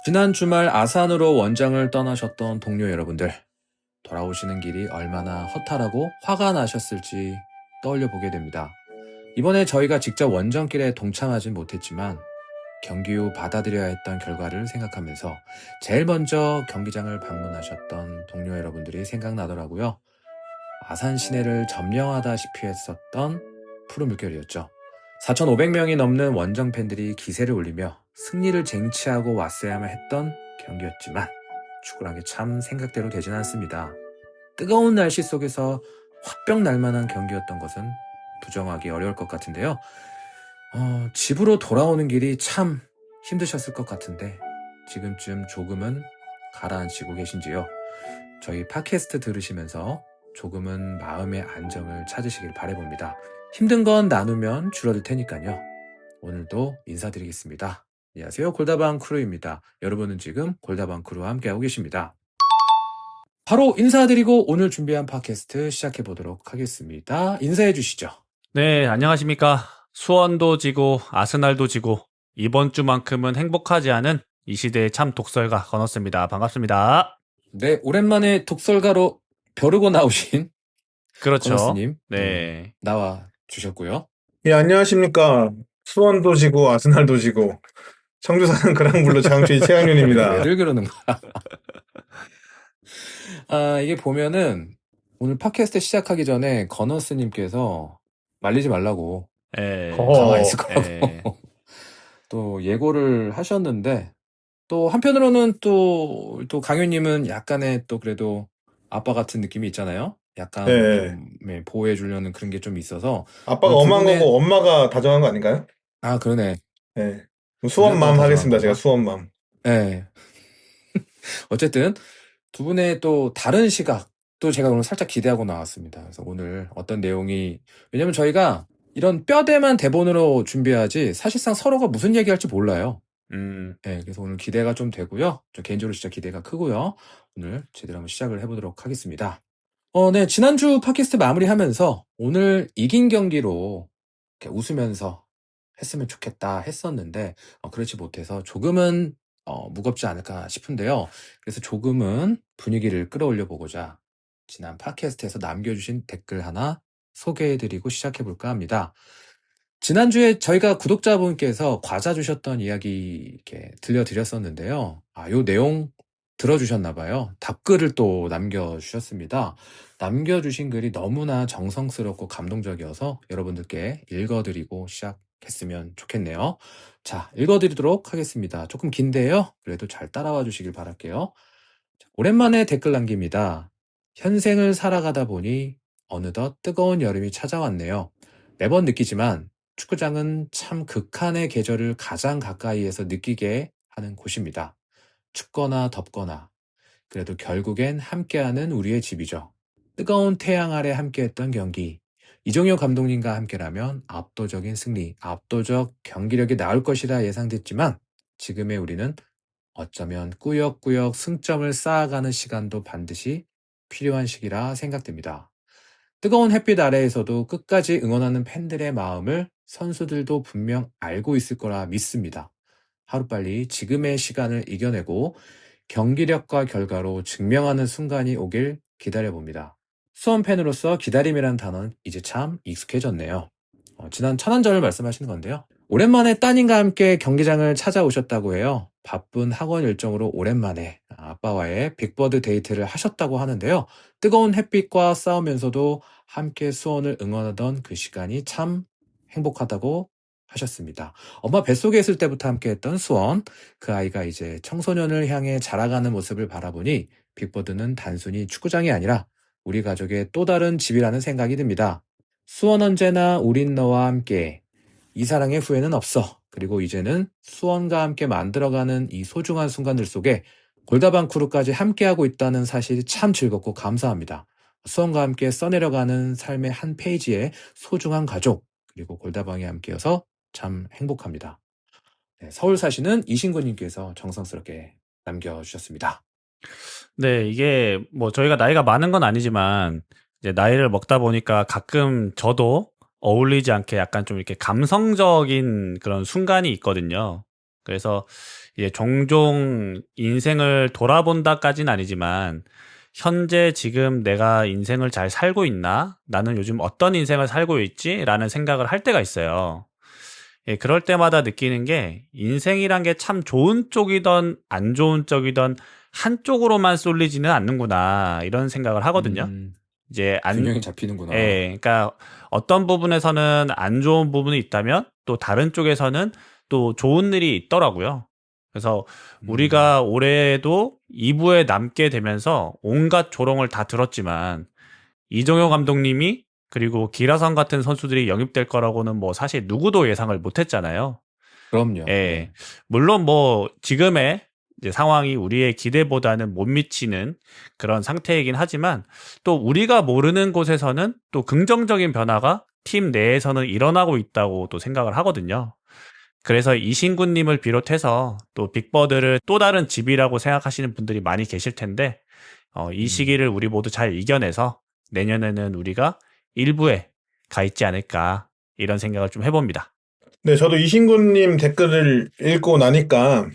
지난 주말 아산으로 원정을 떠나셨던 동료 여러분들, 돌아오시는 길이 얼마나 허탈하고 화가 나셨을지 떠올려 보게 됩니다. 이번에 저희가 직접 원정길에 동참하진 못했지만 경기 후 받아들여야 했던 결과를 생각하면서 제일 먼저 경기장을 방문하셨던 동료 여러분들이 생각나더라고요. 아산 시내를 점령하다시피 했었던 푸른 물결이었죠. 4,500명이 넘는 원정 팬들이 기세를 올리며 승리를 쟁취하고 왔어야만 했던 경기였지만 축구란 게 참 생각대로 되진 않습니다. 뜨거운 날씨 속에서 화병 날 만한 경기였던 것은 부정하기 어려울 것 같은데요. 집으로 돌아오는 길이 참 힘드셨을 것 같은데 지금쯤 조금은 가라앉히고 계신지요? 저희 팟캐스트 들으시면서 조금은 마음의 안정을 찾으시길 바라봅니다. 힘든 건 나누면 줄어들 테니까요. 오늘도 인사드리겠습니다. 안녕하세요. 골다방 크루입니다. 여러분은 지금 골다방 크루와 함께하고 계십니다. 바로 인사드리고 오늘 준비한 팟캐스트 시작해보도록 하겠습니다. 인사해 주시죠. 네, 안녕하십니까. 수원도 지고 아스날도 지고 이번 주만큼은 행복하지 않은 이 시대의 참 독설가 건웠습니다. 반갑습니다. 네, 오랜만에 독설가로 벼르고 나오신 그렇죠. 건호스님 네. 나와 주셨고요. 예, 안녕하십니까. 수원도 지고 아스날도 지고 청주 사는 그랑블루 장주희 최양윤입니다. 왜들 그러는 거야? 이게 보면은 오늘 팟캐스트 시작하기 전에 건호스님께서 말리지 말라고 예. 가만히 있을 거라고 예. 또 예고를 하셨는데 또 한편으로는 또 강윤님은 약간의 또 그래도 아빠 같은 느낌이 있잖아요. 약간 네. 좀 보호해 주려는 그런 게 좀 있어서 아빠가 두 엄한 분의- 거고 엄마가 다정한 거 아닌가요? 아 그러네. 네. 수원맘 하겠습니다. 제가 수원맘. 네. 어쨌든 두 분의 또 다른 시각 또 제가 오늘 살짝 기대하고 나왔습니다. 그래서 오늘 어떤 내용이 왜냐면 저희가 이런 뼈대만 대본으로 준비하지 사실상 서로가 무슨 얘기할지 몰라요. 네, 그래서 오늘 기대가 좀 되고요. 저 개인적으로 진짜 기대가 크고요. 오늘 제대로 한번 시작을 해보도록 하겠습니다. 네, 지난주 팟캐스트 마무리하면서 오늘 이긴 경기로 이렇게 웃으면서 했으면 좋겠다 했었는데 그렇지 못해서 조금은 무겁지 않을까 싶은데요. 그래서 조금은 분위기를 끌어올려 보고자 지난 팟캐스트에서 남겨주신 댓글 하나 소개해드리고 시작해볼까 합니다. 지난주에 저희가 구독자분께서 과자 주셨던 이야기 이렇게 들려드렸었는데요. 요 내용 들어주셨나봐요. 답글을 또 남겨주셨습니다. 남겨주신 글이 너무나 정성스럽고 감동적이어서 여러분들께 읽어드리고 시작했으면 좋겠네요. 자, 읽어드리도록 하겠습니다. 조금 긴데요. 그래도 잘 따라와 주시길 바랄게요. 오랜만에 댓글 남깁니다. 현생을 살아가다 보니 어느덧 뜨거운 여름이 찾아왔네요. 매번 느끼지만 축구장은 참 극한의 계절을 가장 가까이에서 느끼게 하는 곳입니다. 춥거나 덥거나 그래도 결국엔 함께하는 우리의 집이죠. 뜨거운 태양 아래 함께했던 경기. 이종효 감독님과 함께라면 압도적인 승리, 압도적 경기력이 나올 것이라 예상됐지만 지금의 우리는 어쩌면 꾸역꾸역 승점을 쌓아가는 시간도 반드시 필요한 시기라 생각됩니다. 뜨거운 햇빛 아래에서도 끝까지 응원하는 팬들의 마음을 선수들도 분명 알고 있을 거라 믿습니다. 하루빨리 지금의 시간을 이겨내고 경기력과 결과로 증명하는 순간이 오길 기다려봅니다. 수원 팬으로서 기다림이란 단어는 이제 참 익숙해졌네요. 지난 천안절을 말씀하시는 건데요. 오랜만에 따님과 함께 경기장을 찾아오셨다고 해요. 바쁜 학원 일정으로 오랜만에 아빠와의 빅버드 데이트를 하셨다고 하는데요. 뜨거운 햇빛과 싸우면서도 함께 수원을 응원하던 그 시간이 참 행복하다고 하셨습니다. 엄마 뱃속에 있을 때부터 함께했던 수원, 그 아이가 이제 청소년을 향해 자라가는 모습을 바라보니 빅버드는 단순히 축구장이 아니라 우리 가족의 또 다른 집이라는 생각이 듭니다. 수원 언제나 우린 너와 함께, 이 사랑의 후회는 없어. 그리고 이제는 수원과 함께 만들어가는 이 소중한 순간들 속에 골다방 크루까지 함께하고 있다는 사실이 참 즐겁고 감사합니다. 수원과 함께 써내려가는 삶의 한 페이지에 소중한 가족, 그리고 골다방이 함께여서 참 행복합니다. 네, 서울 사시는 이신구님께서 정성스럽게 남겨주셨습니다. 네, 이게 뭐 저희가 나이가 많은 건 아니지만 이제 나이를 먹다 보니까 가끔 저도 어울리지 않게 약간 좀 이렇게 감성적인 그런 순간이 있거든요. 그래서 이제 종종 인생을 돌아본다까지는 아니지만 현재 지금 내가 인생을 잘 살고 있나? 나는 요즘 어떤 인생을 살고 있지? 라는 생각을 할 때가 있어요. 예, 그럴 때마다 느끼는 게 인생이란 게 참 좋은 쪽이든 안 좋은 쪽이든 한쪽으로만 쏠리지는 않는구나 이런 생각을 하거든요. 이제 균형이 잡히는구나. 예, 그러니까 어떤 부분에서는 안 좋은 부분이 있다면 또 다른 쪽에서는 또 좋은 일이 있더라고요. 그래서 우리가 올해도 2부에 남게 되면서 온갖 조롱을 다 들었지만 이정효 감독님이 그리고 기라성 같은 선수들이 영입될 거라고는 뭐 사실 누구도 예상을 못 했잖아요. 그럼요. 예. 네. 물론 뭐 지금의 이제 상황이 우리의 기대보다는 못 미치는 그런 상태이긴 하지만 또 우리가 모르는 곳에서는 또 긍정적인 변화가 팀 내에서는 일어나고 있다고 또 생각을 하거든요. 그래서 이신구님을 비롯해서 또 빅버드를 또 다른 집이라고 생각하시는 분들이 많이 계실 텐데 이 시기를 우리 모두 잘 이겨내서 내년에는 우리가 일부에 가 있지 않을까 이런 생각을 좀 해봅니다. 네, 저도 이신구님 댓글을 읽고 나니까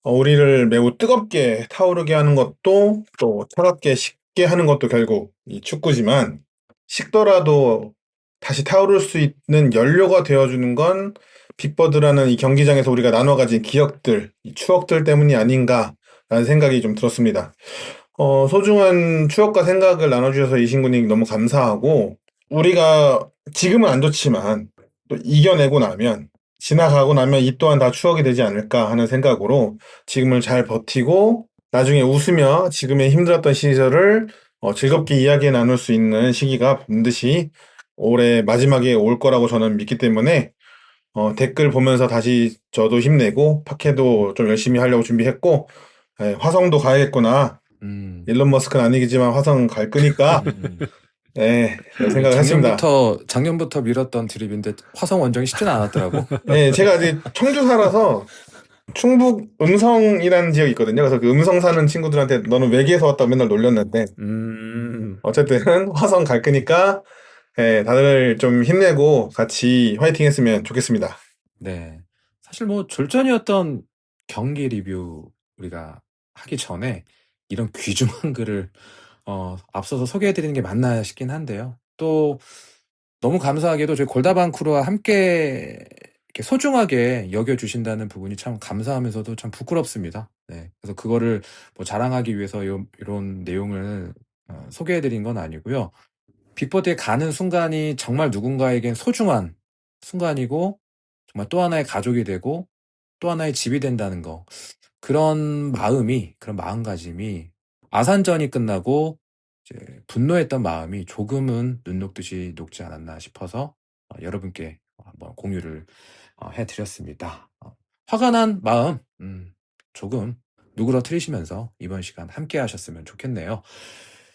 우리를 매우 뜨겁게 타오르게 하는 것도 또 차갑게 식게 하는 것도 결국 이 축구지만 식더라도 다시 타오를 수 있는 연료가 되어주는 건 빅버드라는 이 경기장에서 우리가 나눠 가진 기억들, 이 추억들 때문이 아닌가라는 생각이 좀 들었습니다. 소중한 추억과 생각을 나눠주셔서 이신구님 너무 감사하고 우리가 지금은 안 좋지만 또 이겨내고 나면 지나가고 나면 이 또한 다 추억이 되지 않을까 하는 생각으로 지금을 잘 버티고 나중에 웃으며 지금의 힘들었던 시절을 즐겁게 이야기 나눌 수 있는 시기가 반드시 올해 마지막에 올 거라고 저는 믿기 때문에 댓글 보면서 다시 저도 힘내고 팟캐도 좀 열심히 하려고 준비했고 화성도 가야겠구나. 일론 머스크는 아니겠지만 화성 갈 거니까 네, 생각을 했습니다. 작년부터 밀었던 드립인데 화성 원정이 쉽지는 않았더라고. 네, 제가 이제 청주 살아서 충북 음성이라는 지역이 있거든요. 그래서 그 음성 사는 친구들한테 너는 외계에서 왔다고 맨날 놀렸는데 어쨌든 화성 갈 거니까 다들 좀 힘내고 같이 화이팅 했으면 좋겠습니다. 네. 사실 뭐 졸전이었던 경기 리뷰 우리가 하기 전에 이런 귀중한 글을 앞서서 소개해드리는 게 맞나 싶긴 한데요. 또 너무 감사하게도 저희 골다방 크루와 함께 이렇게 소중하게 여겨주신다는 부분이 참 감사하면서도 참 부끄럽습니다. 네. 그래서 그거를 뭐 자랑하기 위해서 이런 내용을 소개해드린 건 아니고요. 빅버드에 가는 순간이 정말 누군가에겐 소중한 순간이고 정말 또 하나의 가족이 되고 또 하나의 집이 된다는 거. 그런 마음가짐이 아산전이 끝나고 이제 분노했던 마음이 조금은 눈 녹듯이 녹지 않았나 싶어서 여러분께 한번 공유를 해드렸습니다. 화가 난 마음 조금 누그러뜨리시면서 이번 시간 함께 하셨으면 좋겠네요.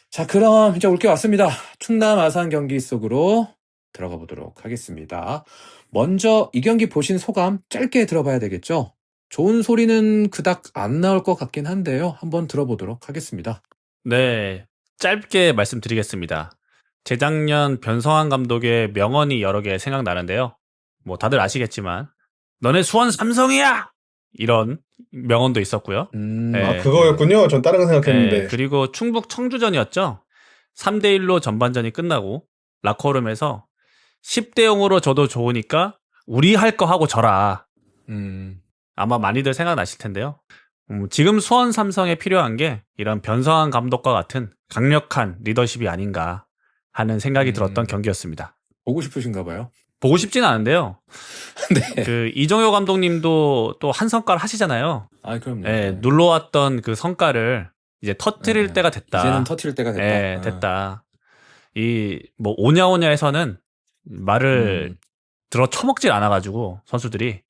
자, 그럼 이제 올 게 왔습니다. 충남 아산 경기 속으로 들어가 보도록 하겠습니다. 먼저 이 경기 보신 소감 짧게 들어봐야 되겠죠? 좋은 소리는 그닥 안 나올 것 같긴 한데요. 한번 들어보도록 하겠습니다. 네, 짧게 말씀드리겠습니다. 재작년 변성환 감독의 명언이 여러 개 생각나는데요. 뭐 다들 아시겠지만 너네 수원 삼성이야! 이런 명언도 있었고요. 네. 그거였군요. 전 다른 거 생각했는데. 네, 그리고 충북 청주전이었죠. 3대1로 전반전이 끝나고 라커룸에서 10대0으로 져도 좋으니까 우리 할 거 하고 져라. 아마 많이들 생각나실 텐데요. 지금 수원 삼성에 필요한 게 이런 변성환 감독과 같은 강력한 리더십이 아닌가 하는 생각이 들었던 경기였습니다. 보고 싶으신가 봐요. 보고 싶지는 않은데요. 네. 그 이정효 감독님도 또 한 성과를 하시잖아요. 그럼요. 네, 눌러왔던 그 성과를 이제 터뜨릴 때가 됐다. 이제는 터뜨릴 때가 됐다. 네, 됐다. 이 뭐 오냐오냐에서는 말을 들어 처먹질 않아가지고 선수들이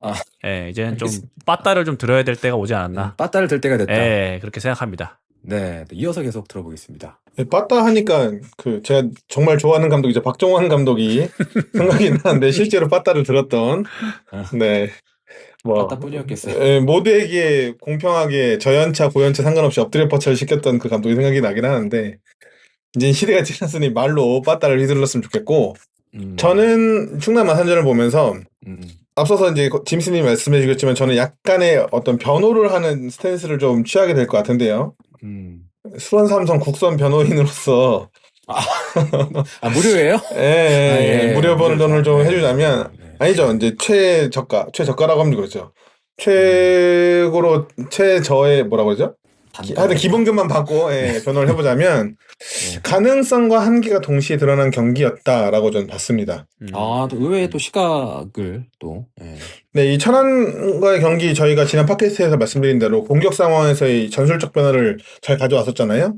이제는 좀 빠따를 좀 들어야 될 때가 오지 않았나. 빠따를 들 때가 됐다. 네, 그렇게 생각합니다. 네, 이어서 계속 들어보겠습니다. 빠따 하니까 제가 정말 좋아하는 감독이죠. 박종환 감독이 생각이 나는데 실제로 빠따를 들었던 빠따뿐이었겠어요. 모두에게 공평하게 저연차 고연차 상관없이 엎드려 뻗쳐를 시켰던 그 감독이 생각이 나긴 하는데 이제 시대가 지났으니 말로 빠따를 휘둘렀으면 좋겠고 저는 충남 아산전을 보면서 앞서서 이제 짐스님 말씀해 주셨지만 저는 약간의 어떤 변호를 하는 스탠스를 좀 취하게 될 것 같은데요. 음. 수원 삼성 국선 변호인으로서 무료예요? 무료 변호를 좀 해주자면 네. 아니죠. 이제 최저가라고 하면 그렇죠. 최저의 뭐라고 그러죠? 하여튼 기본급만 받고 변호를 해보자면 가능성과 한계가 동시에 드러난 경기였다라고 저는 봤습니다. 또 의외의 또 시각을 또. 네, 이 천안과의 경기 저희가 지난 팟캐스트에서 말씀드린 대로 공격 상황에서의 전술적 변화를 잘 가져왔었잖아요.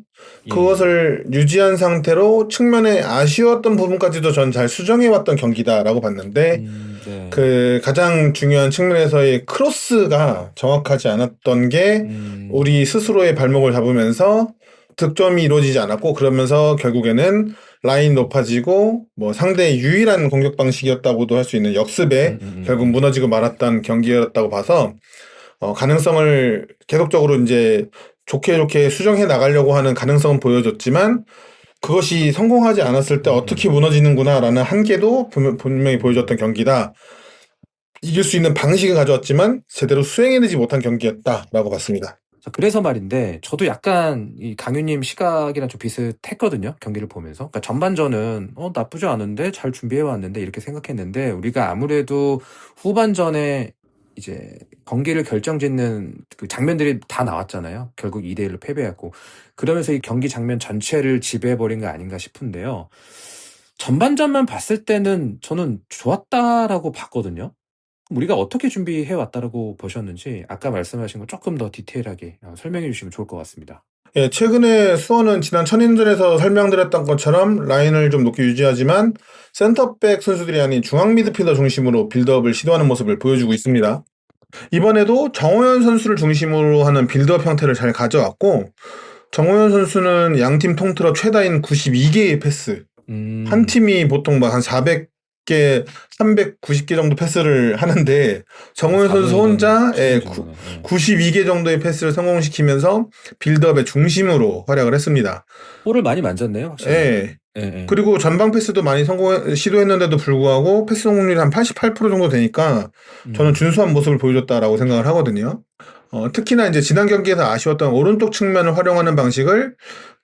그것을 유지한 상태로 측면에 아쉬웠던 부분까지도 전 잘 수정해왔던 경기다라고 봤는데 네. 그 가장 중요한 측면에서의 크로스가 정확하지 않았던 게 우리 스스로의 발목을 잡으면서 득점이 이루어지지 않았고 그러면서 결국에는 라인 높아지고 뭐 상대의 유일한 공격 방식이었다고도 할 수 있는 역습에 결국 무너지고 말았던 경기였다고 봐서 가능성을 계속적으로 이제 좋게 수정해 나가려고 하는 가능성은 보여줬지만 그것이 성공하지 않았을 때 어떻게 무너지는구나라는 한계도 분명히 보여줬던 경기다. 이길 수 있는 방식은 가져왔지만 제대로 수행해내지 못한 경기였다라고 봤습니다. 그래서 말인데 저도 약간 이 강유님 시각이랑 좀 비슷했거든요. 경기를 보면서. 그러니까 전반전은 나쁘지 않은데 잘 준비해 왔는데 이렇게 생각했는데 우리가 아무래도 후반전에 이제 경기를 결정짓는 그 장면들이 다 나왔잖아요. 결국 2대1로 패배했고 그러면서 이 경기 장면 전체를 지배해버린 거 아닌가 싶은데요. 전반전만 봤을 때는 저는 좋았다라고 봤거든요. 우리가 어떻게 준비해 왔다라고 보셨는지 아까 말씀하신 거 조금 더 디테일하게 설명해 주시면 좋을 것 같습니다. 예, 최근에 수원은 지난 천인전에서 설명드렸던 것처럼 라인을 좀 높게 유지하지만 센터백 선수들이 아닌 중앙 미드필더 중심으로 빌드업을 시도하는 모습을 보여주고 있습니다. 이번에도 정호연 선수를 중심으로 하는 빌드업 형태를 잘 가져왔고 정호연 선수는 양팀 통틀어 최다인 92개의 패스 한 팀이 보통 막 한 400개, 390개 정도 패스를 하는데 정호연 선수 혼자 92개 정도의 패스를 성공시키면서 빌드업의 중심으로 활약을 했습니다. 볼을 많이 만졌네요, 확실히. 그리고 전방 패스도 많이 시도했는데도 불구하고 패스 성공률이 한 88% 정도 되니까 저는 준수한 모습을 보여줬다라고 생각을 하거든요. 특히나 이제 지난 경기에서 아쉬웠던 오른쪽 측면을 활용하는 방식을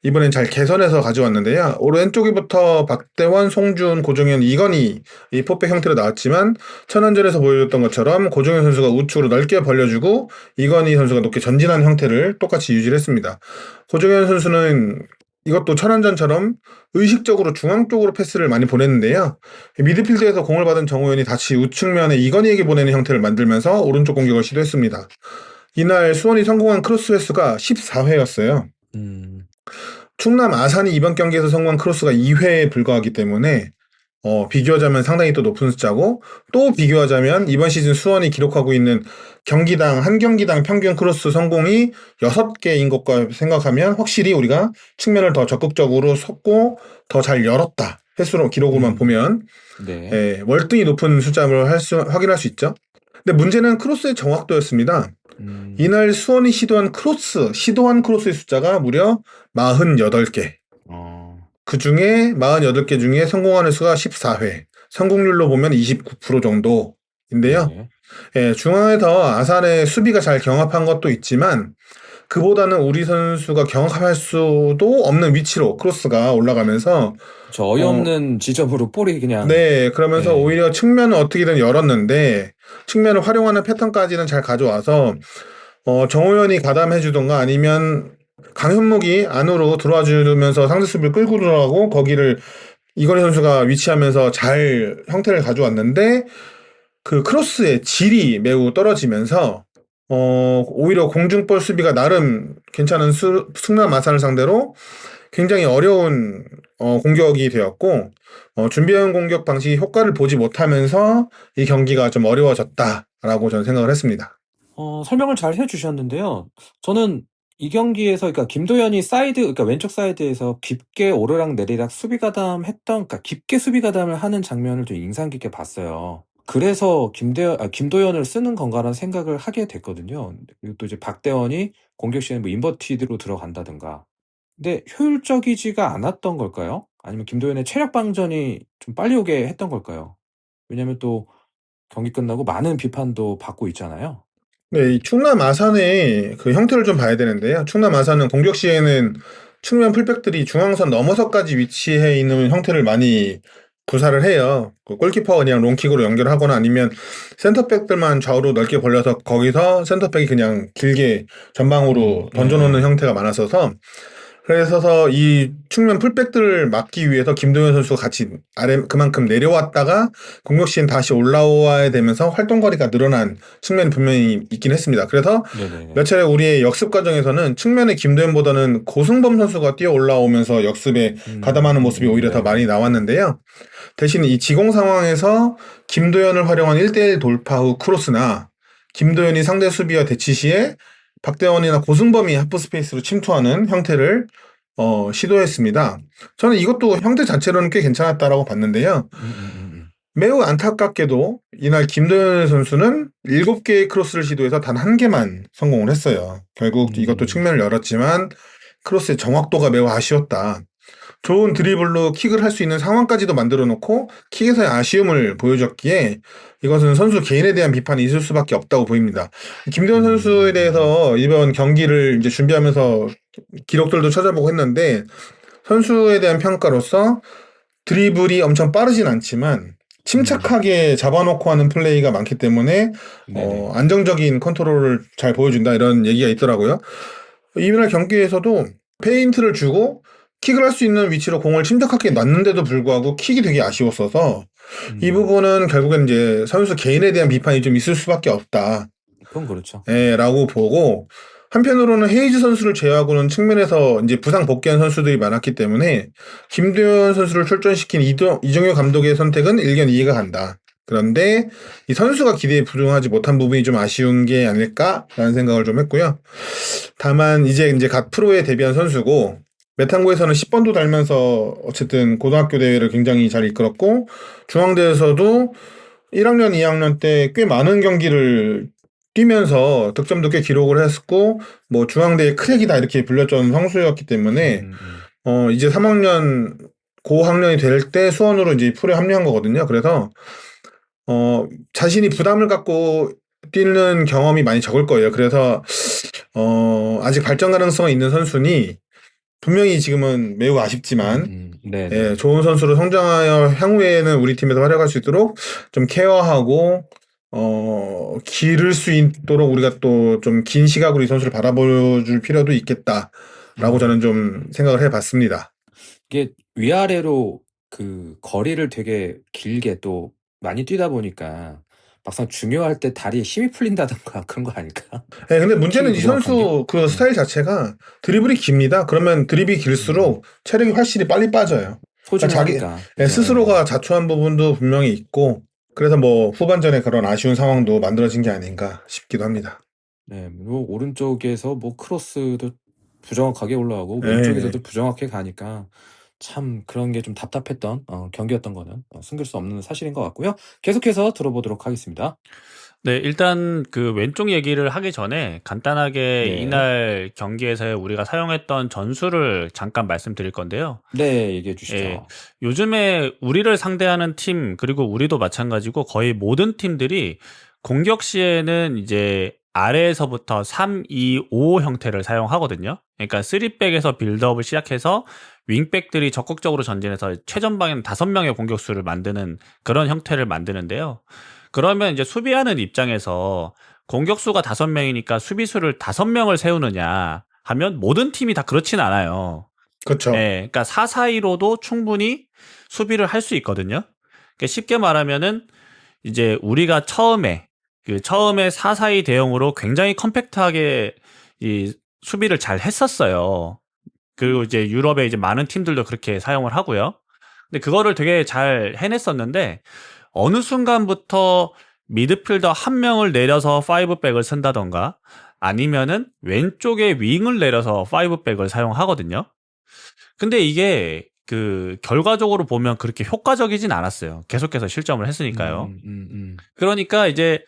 이번엔 잘 개선해서 가져왔는데요. 오른쪽에부터 박대원, 송준, 고정현, 이건희 이 포백 형태로 나왔지만 천안전에서 보여줬던 것처럼 고정현 선수가 우측으로 넓게 벌려주고 이건희 선수가 높게 전진하는 형태를 똑같이 유지를 했습니다. 고정현 선수는 이것도 천안전처럼 의식적으로 중앙 쪽으로 패스를 많이 보냈는데요. 미드필드에서 공을 받은 정호연이 다시 우측면에 이건희에게 보내는 형태를 만들면서 오른쪽 공격을 시도했습니다. 이날 수원이 성공한 크로스 횟수가 14회였어요. 충남 아산이 이번 경기에서 성공한 크로스가 2회에 불과하기 때문에 비교하자면 상당히 또 높은 숫자고 또 비교하자면 이번 시즌 수원이 기록하고 있는 한 경기당 평균 크로스 성공이 6개인 것과 생각하면 확실히 우리가 측면을 더 적극적으로 섰고 더 잘 열었다. 횟수로 기록으로만 보면 월등히 높은 숫자를 확인할 수 있죠. 근데 문제는 크로스의 정확도였습니다. 이날 수원이 시도한 크로스의 숫자가 무려 48개. 그 중에 48개 중에 성공하는 수가 14회. 성공률로 보면 29% 정도인데요. 중앙에서 아산의 수비가 잘 경합한 것도 있지만 그보다는 우리 선수가 경합할 수도 없는 위치로 크로스가 올라가면서 저 어이없는 지점으로 볼이 그냥 그러면서 오히려 측면을 어떻게든 열었는데 측면을 활용하는 패턴까지는 잘 가져와서 정호연이 가담해주던가 아니면 강현묵이 안으로 들어와 주면서 상대 수비를 끌고 들어가고 거기를 이건희 선수가 위치하면서 잘 형태를 가져왔는데 그 크로스의 질이 매우 떨어지면서 오히려 공중볼 수비가 나름 괜찮은 승남 아산을 상대로 굉장히 어려운 공격이 되었고 준비한 공격 방식이 효과를 보지 못하면서 이 경기가 좀 어려워졌다라고 저는 생각을 했습니다. 설명을 잘 해주셨는데요. 저는 이 경기에서 그러니까 김도현이 그러니까 왼쪽 사이드에서 깊게 오르락 내리락 그러니까 깊게 수비 가담을 하는 장면을 좀 인상 깊게 봤어요. 그래서 김도현을 쓰는 건가라는 생각을 하게 됐거든요. 그리고 또 이제 박대원이 공격 시에는 뭐 인버티드로 들어간다든가. 근데 효율적이지가 않았던 걸까요? 아니면 김도현의 체력 방전이 좀 빨리 오게 했던 걸까요? 왜냐면 또 경기 끝나고 많은 비판도 받고 있잖아요. 네, 이 충남 아산의 그 형태를 좀 봐야 되는데요. 충남 아산은 공격 시에는 측면 풀백들이 중앙선 넘어서까지 위치해 있는 형태를 많이 구사를 해요. 그 골키퍼가 그냥 롱킥으로 연결하거나 아니면 센터백들만 좌우로 넓게 벌려서 거기서 센터백이 그냥 길게 전방으로 던져놓는 형태가 많았어서 그래서 이 측면 풀백들을 막기 위해서 김도현 선수가 같이 아래 그만큼 내려왔다가 공격 시엔 다시 올라와야 되면서 활동거리가 늘어난 측면이 분명히 있긴 했습니다. 그래서 네네네. 몇 차례 우리의 역습 과정에서는 측면의 김도현보다는 고승범 선수가 뛰어 올라오면서 역습에 가담하는 모습이 오히려 더 많이 나왔는데요. 대신 이 지공 상황에서 김도현을 활용한 1대1 돌파 후 크로스나 김도현이 상대 수비와 대치 시에 박대원이나 고승범이 하프 스페이스로 침투하는 형태를 시도했습니다. 저는 이것도 형태 자체로는 꽤 괜찮았다라고 봤는데요. 매우 안타깝게도 이날 김도현 선수는 7개의 크로스를 시도해서 단 1개만 성공을 했어요. 결국 이것도 측면을 열었지만 크로스의 정확도가 매우 아쉬웠다. 좋은 드리블로 킥을 할 수 있는 상황까지도 만들어 놓고 킥에서의 아쉬움을 보여줬기에 이것은 선수 개인에 대한 비판이 있을 수밖에 없다고 보입니다. 김도현 선수에 대해서 이번 경기를 이제 준비하면서 기록들도 찾아보고 했는데 선수에 대한 평가로서 드리블이 엄청 빠르진 않지만 침착하게 잡아놓고 하는 플레이가 많기 때문에 안정적인 컨트롤을 잘 보여준다 이런 얘기가 있더라고요. 이날 경기에서도 페인트를 주고 킥을 할 수 있는 위치로 공을 침착하게 놨는데도 불구하고 킥이 되게 아쉬웠어서 이 부분은 결국엔 이제 선수 개인에 대한 비판이 좀 있을 수밖에 없다. 그건 그렇죠. 예, 라고 보고 한편으로는 헤이즈 선수를 제외하고는 측면에서 이제 부상 복귀한 선수들이 많았기 때문에 김도현 선수를 출전시킨 이정효 감독의 선택은 일견 이해가 간다. 그런데 이 선수가 기대에 부응하지 못한 부분이 좀 아쉬운 게 아닐까라는 생각을 좀 했고요. 다만 이제 갓 프로에 데뷔한 선수고 메탄고에서는 10번도 달면서 어쨌든 고등학교 대회를 굉장히 잘 이끌었고 중앙대에서도 1학년, 2학년 때 꽤 많은 경기를 뛰면서 득점도 꽤 기록을 했었고 뭐 중앙대의 크랙이다 이렇게 불렸던 선수였기 때문에 이제 3학년 고학년이 될 때 수원으로 이제 프로에 합류한 거거든요. 그래서 자신이 부담을 갖고 뛰는 경험이 많이 적을 거예요. 그래서 아직 발전 가능성이 있는 선수니 분명히 지금은 매우 아쉽지만 예, 좋은 선수로 성장하여 향후에는 우리 팀에서 활약할 수 있도록 좀 케어하고 기를 수 있도록 우리가 또 좀 긴 시각으로 이 선수를 바라볼 필요도 있겠다라고 저는 좀 생각을 해봤습니다. 이게 위아래로 그 거리를 되게 길게 또 많이 뛰다 보니까 막상 중요할 때 다리에 힘이 풀린다던가 그런 거 아닐까? 네, 근데 문제는 이 부정확한 선수 그 스타일 자체가 드리블이 깁니다. 그러면 드리블이 길수록 체력이 확실히 빨리 빠져요. 소중하니까. 네, 스스로가 자초한 부분도 분명히 있고 그래서 뭐 후반전에 그런 아쉬운 상황도 만들어진 게 아닌가 싶기도 합니다. 네, 뭐 오른쪽에서 뭐 크로스도 부정확하게 올라가고 네. 왼쪽에서도 부정확하게 가니까 참 그런 게 좀 답답했던 경기였던 거는 숨길 수 없는 사실인 것 같고요. 계속해서 들어보도록 하겠습니다. 네, 일단 그 왼쪽 얘기를 하기 전에 간단하게 네. 이날 경기에서 우리가 사용했던 전술을 잠깐 말씀드릴 건데요. 네, 얘기해 주시죠. 예, 요즘에 우리를 상대하는 팀 그리고 우리도 마찬가지고 거의 모든 팀들이 공격 시에는 이제 아래에서부터 3, 2, 5 형태를 사용하거든요. 그러니까 3백에서 빌드업을 시작해서 윙백들이 적극적으로 전진해서 최전방에는 5명의 공격수를 만드는 그런 형태를 만드는데요. 그러면 이제 수비하는 입장에서 공격수가 5명이니까 수비수를 5명을 세우느냐 하면 모든 팀이 다 그렇진 않아요. 그렇죠. 네, 그러니까 4-4-2로도 충분히 수비를 할 수 있거든요. 그러니까 쉽게 말하면은 이제 우리가 처음에 4-4-2 대응으로 굉장히 컴팩트하게 이 수비를 잘 했었어요. 그리고 이제 유럽의 이제 많은 팀들도 그렇게 사용을 하고요. 근데 그거를 되게 잘 해냈었는데 어느 순간부터 미드필더 한 명을 내려서 5백을 쓴다던가 아니면은 왼쪽에 윙을 내려서 5백을 사용하거든요. 근데 이게 그 결과적으로 보면 그렇게 효과적이진 않았어요. 계속해서 실점을 했으니까요. 그러니까 이제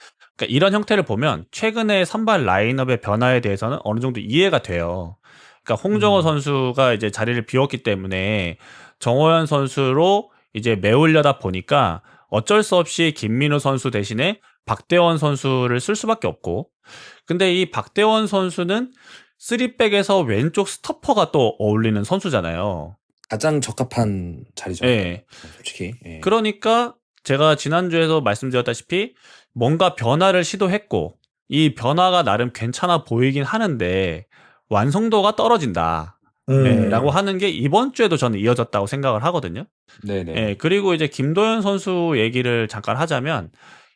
이런 형태를 보면 최근에 선발 라인업의 변화에 대해서는 어느 정도 이해가 돼요. 그러니까 홍정호 선수가 이제 자리를 비웠기 때문에 정호연 선수로 이제 메우려다 보니까 어쩔 수 없이 김민우 선수 대신에 박대원 선수를 쓸 수밖에 없고, 근데 이 박대원 선수는 3백에서 왼쪽 스토퍼가 또 어울리는 선수잖아요. 가장 적합한 자리죠. 예. 솔직히. 예. 그러니까 제가 지난주에도 말씀드렸다시피 뭔가 변화를 시도했고 이 변화가 나름 괜찮아 보이긴 하는데 완성도가 떨어진다. 라고 하는 게 이번 주에도 저는 이어졌다고 생각을 하거든요. 네네. 예, 그리고 이제 김도현 선수 얘기를 잠깐 하자면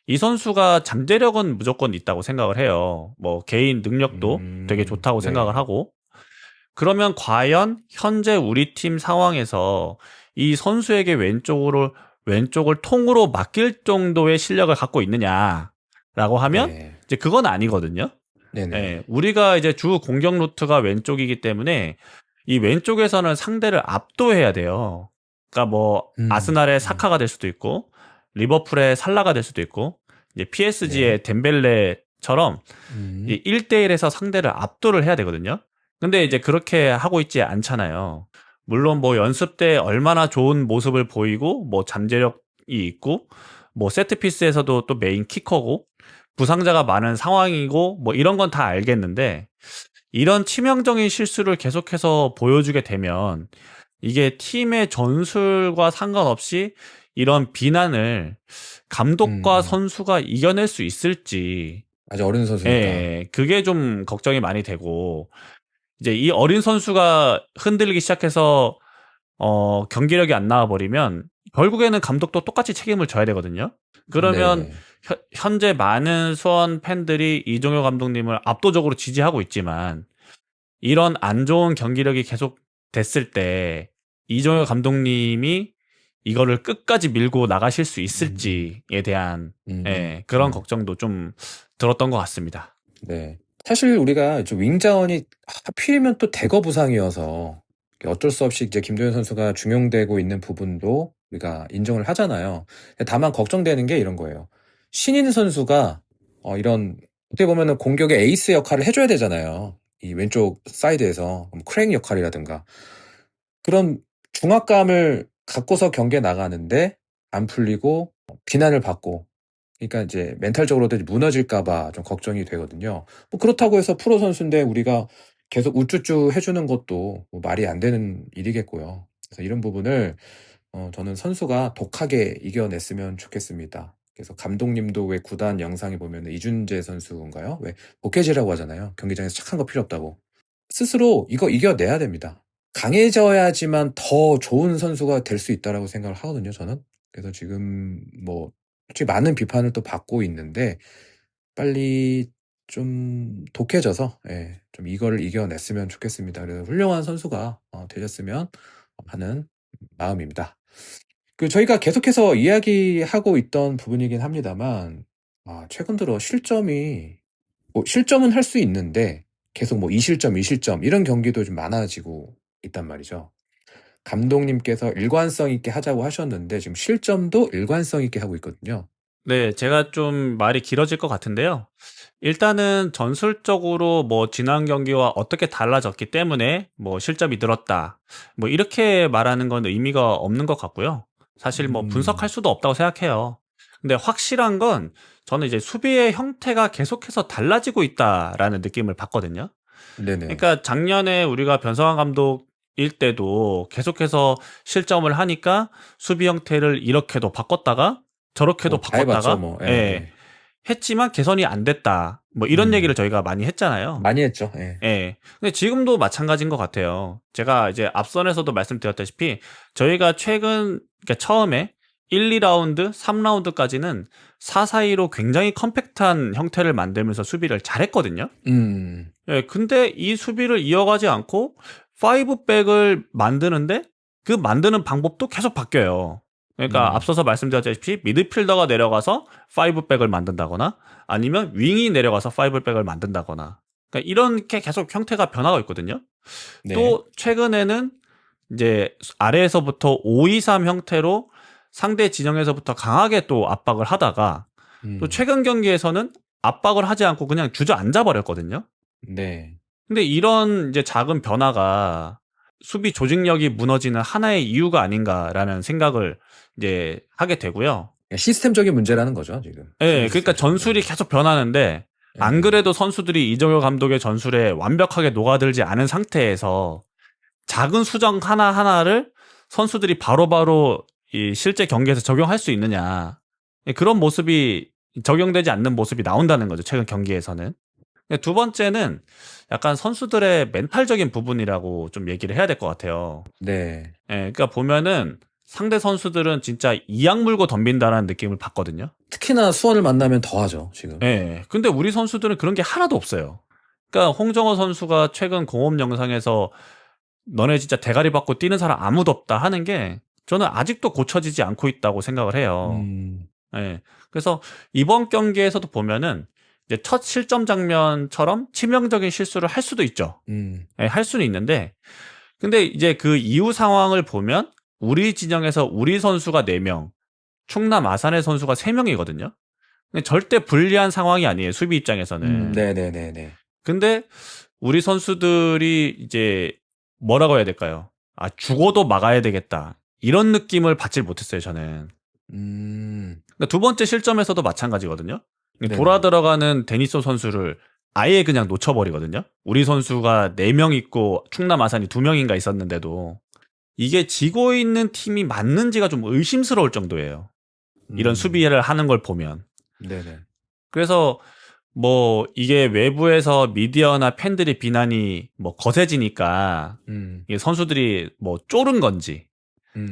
이 선수가 잠재력은 무조건 있다고 생각을 해요. 뭐 개인 능력도 되게 좋다고 네. 생각을 하고, 그러면 과연 현재 우리 팀 상황에서 이 선수에게 왼쪽을 통으로 맡길 정도의 실력을 갖고 있느냐라고 하면 네. 이제 그건 아니거든요. 네네. 예, 우리가 이제 주 공격 루트가 왼쪽이기 때문에 이 왼쪽에서는 상대를 압도해야 돼요. 그러니까 뭐 아스날의 사카가 될 수도 있고 리버풀의 살라가 될 수도 있고 이제 PSG의 덴벨레처럼 이 1대1에서 상대를 압도를 해야 되거든요. 근데 이제 그렇게 하고 있지 않잖아요. 물론 뭐 연습 때 얼마나 좋은 모습을 보이고 뭐 잠재력이 있고 뭐 세트피스에서도 또 메인 키커고 부상자가 많은 상황이고 뭐 이런 건 다 알겠는데, 이런 치명적인 실수를 계속해서 보여주게 되면 이게 팀의 전술과 상관없이 이런 비난을 감독과 선수가 이겨낼 수 있을지. 아직 어린 선수니까. 예, 그게 좀 걱정이 많이 되고, 이제 이 어린 선수가 흔들리기 시작해서 경기력이 안 나와 버리면 결국에는 감독도 똑같이 책임을 져야 되거든요. 그러면 네. 현재 많은 수원 팬들이 이종효 감독님을 압도적으로 지지하고 있지만 이런 안 좋은 경기력이 계속 됐을 때 이종효 감독님이 이거를 끝까지 밀고 나가실 수 있을지에 대한 그런 걱정도 좀 들었던 것 같습니다. 네. 사실 우리가 좀 윙 자원이 하필이면 또 대거 부상이어서 어쩔 수 없이 이제 김도현 선수가 중용되고 있는 부분도 우리가 인정을 하잖아요. 다만 걱정되는 게 이런 거예요. 신인 선수가 이런 어떻게 보면은 공격의 에이스 역할을 해줘야 되잖아요. 이 왼쪽 사이드에서 크랭 역할이라든가 그런 중압감을 갖고서 경기에 나가는데 안 풀리고 비난을 받고, 그러니까 이제 멘탈적으로도 무너질까봐 좀 걱정이 되거든요. 뭐 그렇다고 해서 프로 선수인데 우리가 계속 우쭈쭈 해주는 것도 뭐 말이 안 되는 일이겠고요. 그래서 이런 부분을 저는 선수가 독하게 이겨냈으면 좋겠습니다. 그래서 감독님도 왜 구단 영상에 보면 이준재 선수인가요? 왜 복해지라고 하잖아요. 경기장에서 착한 거 필요 없다고. 스스로 이거 이겨내야 됩니다. 강해져야지만 더 좋은 선수가 될 수 있다라고 생각을 하거든요, 저는. 그래서 지금 뭐 솔직히 많은 비판을 또 받고 있는데 빨리 좀 독해져서 좀 이거를 이겨냈으면 좋겠습니다. 그래서 훌륭한 선수가 되셨으면 하는 마음입니다. 저희가 계속해서 이야기하고 있던 부분이긴 합니다만 최근 들어 실점이 실점은 할 수 있는데 계속 뭐 2실점 이런 경기도 좀 많아지고 있단 말이죠. 감독님께서 일관성 있게 하자고 하셨는데 지금 실점도 일관성 있게 하고 있거든요. 네, 제가 좀 말이 길어질 것 같은데요. 일단은 전술적으로 뭐 지난 경기와 어떻게 달라졌기 때문에 뭐 실점이 늘었다, 뭐 이렇게 말하는 건 의미가 없는 것 같고요. 사실 뭐 분석할 수도 없다고 생각해요. 근데 확실한 건 저는 이제 수비의 형태가 계속해서 달라지고 있다라는 느낌을 받거든요. 네네. 그러니까 작년에 우리가 변성환 감독일 때도 계속해서 실점을 하니까 수비 형태를 이렇게도 바꿨다가 저렇게도 다 해봤죠, 바꿨다가 뭐. 했지만 개선이 안 됐다, 뭐 이런 얘기를 저희가 많이 했잖아요. 많이 했죠. 근데 지금도 마찬가지인 것 같아요. 제가 이제 앞선에서도 말씀드렸다시피 저희가 최근, 그러니까 처음에 1, 2라운드, 3라운드까지는 4-4-2로 굉장히 컴팩트한 형태를 만들면서 수비를 잘했거든요. 근데 이 수비를 이어가지 않고 5백을 만드는데 그 만드는 방법도 계속 바뀌어요. 그러니까 앞서서 말씀드렸다시피 미드필더가 내려가서 5백을 만든다거나 아니면 윙이 내려가서 5백을 만든다거나, 그러니까 이렇게 계속 형태가 변화가 있거든요. 네. 또 최근에는 이제 아래에서부터 5-2-3 형태로 상대 진영에서부터 강하게 또 압박을 하다가 또 최근 경기에서는 압박을 하지 않고 그냥 주저앉아 버렸거든요. 네. 근데 이런 이제 작은 변화가 수비 조직력이 무너지는 하나의 이유가 아닌가라는 생각을 이제 하게 되고요. 시스템적인 문제라는 거죠, 지금. 예, 그러니까 전술이 계속 변하는데 안 그래도 선수들이 이정효 감독의 전술에 완벽하게 녹아들지 않은 상태에서 작은 수정 하나하나를 선수들이 바로바로 이 실제 경기에서 적용할 수 있느냐. 예, 그런 모습이 적용되지 않는 모습이 나온다는 거죠, 최근 경기에서는. 두 번째는 약간 선수들의 멘탈적인 부분이라고 좀 얘기를 해야 될 것 같아요. 네. 예, 그러니까 보면은 상대 선수들은 진짜 이악 물고 덤빈다라는 느낌을 받거든요. 특히나 수원을 만나면 더 하죠, 지금. 예. 근데 우리 선수들은 그런 게 하나도 없어요. 그러니까 홍정호 선수가 최근 공업 영상에서 너네 진짜 대가리 받고 뛰는 사람 아무도 없다 하는 게 저는 아직도 고쳐지지 않고 있다고 생각을 해요. 예. 그래서 이번 경기에서도 보면은 이제 첫 실점 장면처럼 치명적인 실수를 할 수도 있죠. 예, 할 수는 있는데 근데 이제 그 이후 상황을 보면 우리 진영에서 우리 선수가 4명, 충남 아산의 선수가 3명이거든요. 근데 절대 불리한 상황이 아니에요. 수비 입장에서는. 네네네네. 근데 우리 선수들이 이제 뭐라고 해야 될까요? 아, 죽어도 막아야 되겠다. 이런 느낌을 받질 못했어요, 저는. 그러니까 두 번째 실점에서도 마찬가지거든요. 네네. 돌아 들어가는 데니소 선수를 아예 그냥 놓쳐버리거든요. 우리 선수가 4명 있고 충남 아산이 2명인가 있었는데도 이게 지고 있는 팀이 맞는지가 좀 의심스러울 정도예요. 이런 수비를 하는 걸 보면. 네네. 그래서 뭐 이게 외부에서 미디어나 팬들의 비난이 뭐 거세지니까 이게 선수들이 뭐 쫄은 건지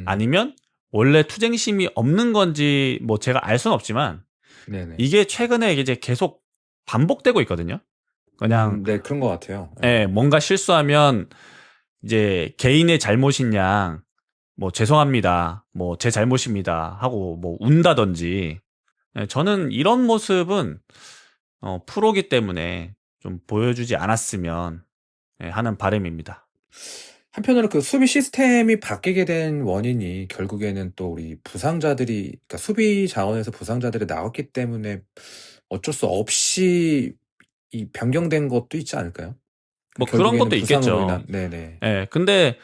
아니면 원래 투쟁심이 없는 건지 뭐 제가 알 수는 없지만 네네. 이게 최근에 이제 계속 반복되고 있거든요. 그냥 네, 그런 것 같아요. 예, 뭔가 실수하면 이제 개인의 잘못인 양 뭐 죄송합니다. 뭐 제 잘못입니다. 하고 뭐 운다든지. 예, 저는 이런 모습은 프로기 때문에 좀 보여주지 않았으면 하는 바람입니다. 한편으로 그 수비 시스템이 바뀌게 된 원인이 결국에는 또 우리 부상자들이, 그러니까 수비 자원에서 부상자들이 나왔기 때문에 어쩔 수 없이 이 변경된 것도 있지 않을까요? 뭐 그런 것도 있겠죠. 네네. 예, 근데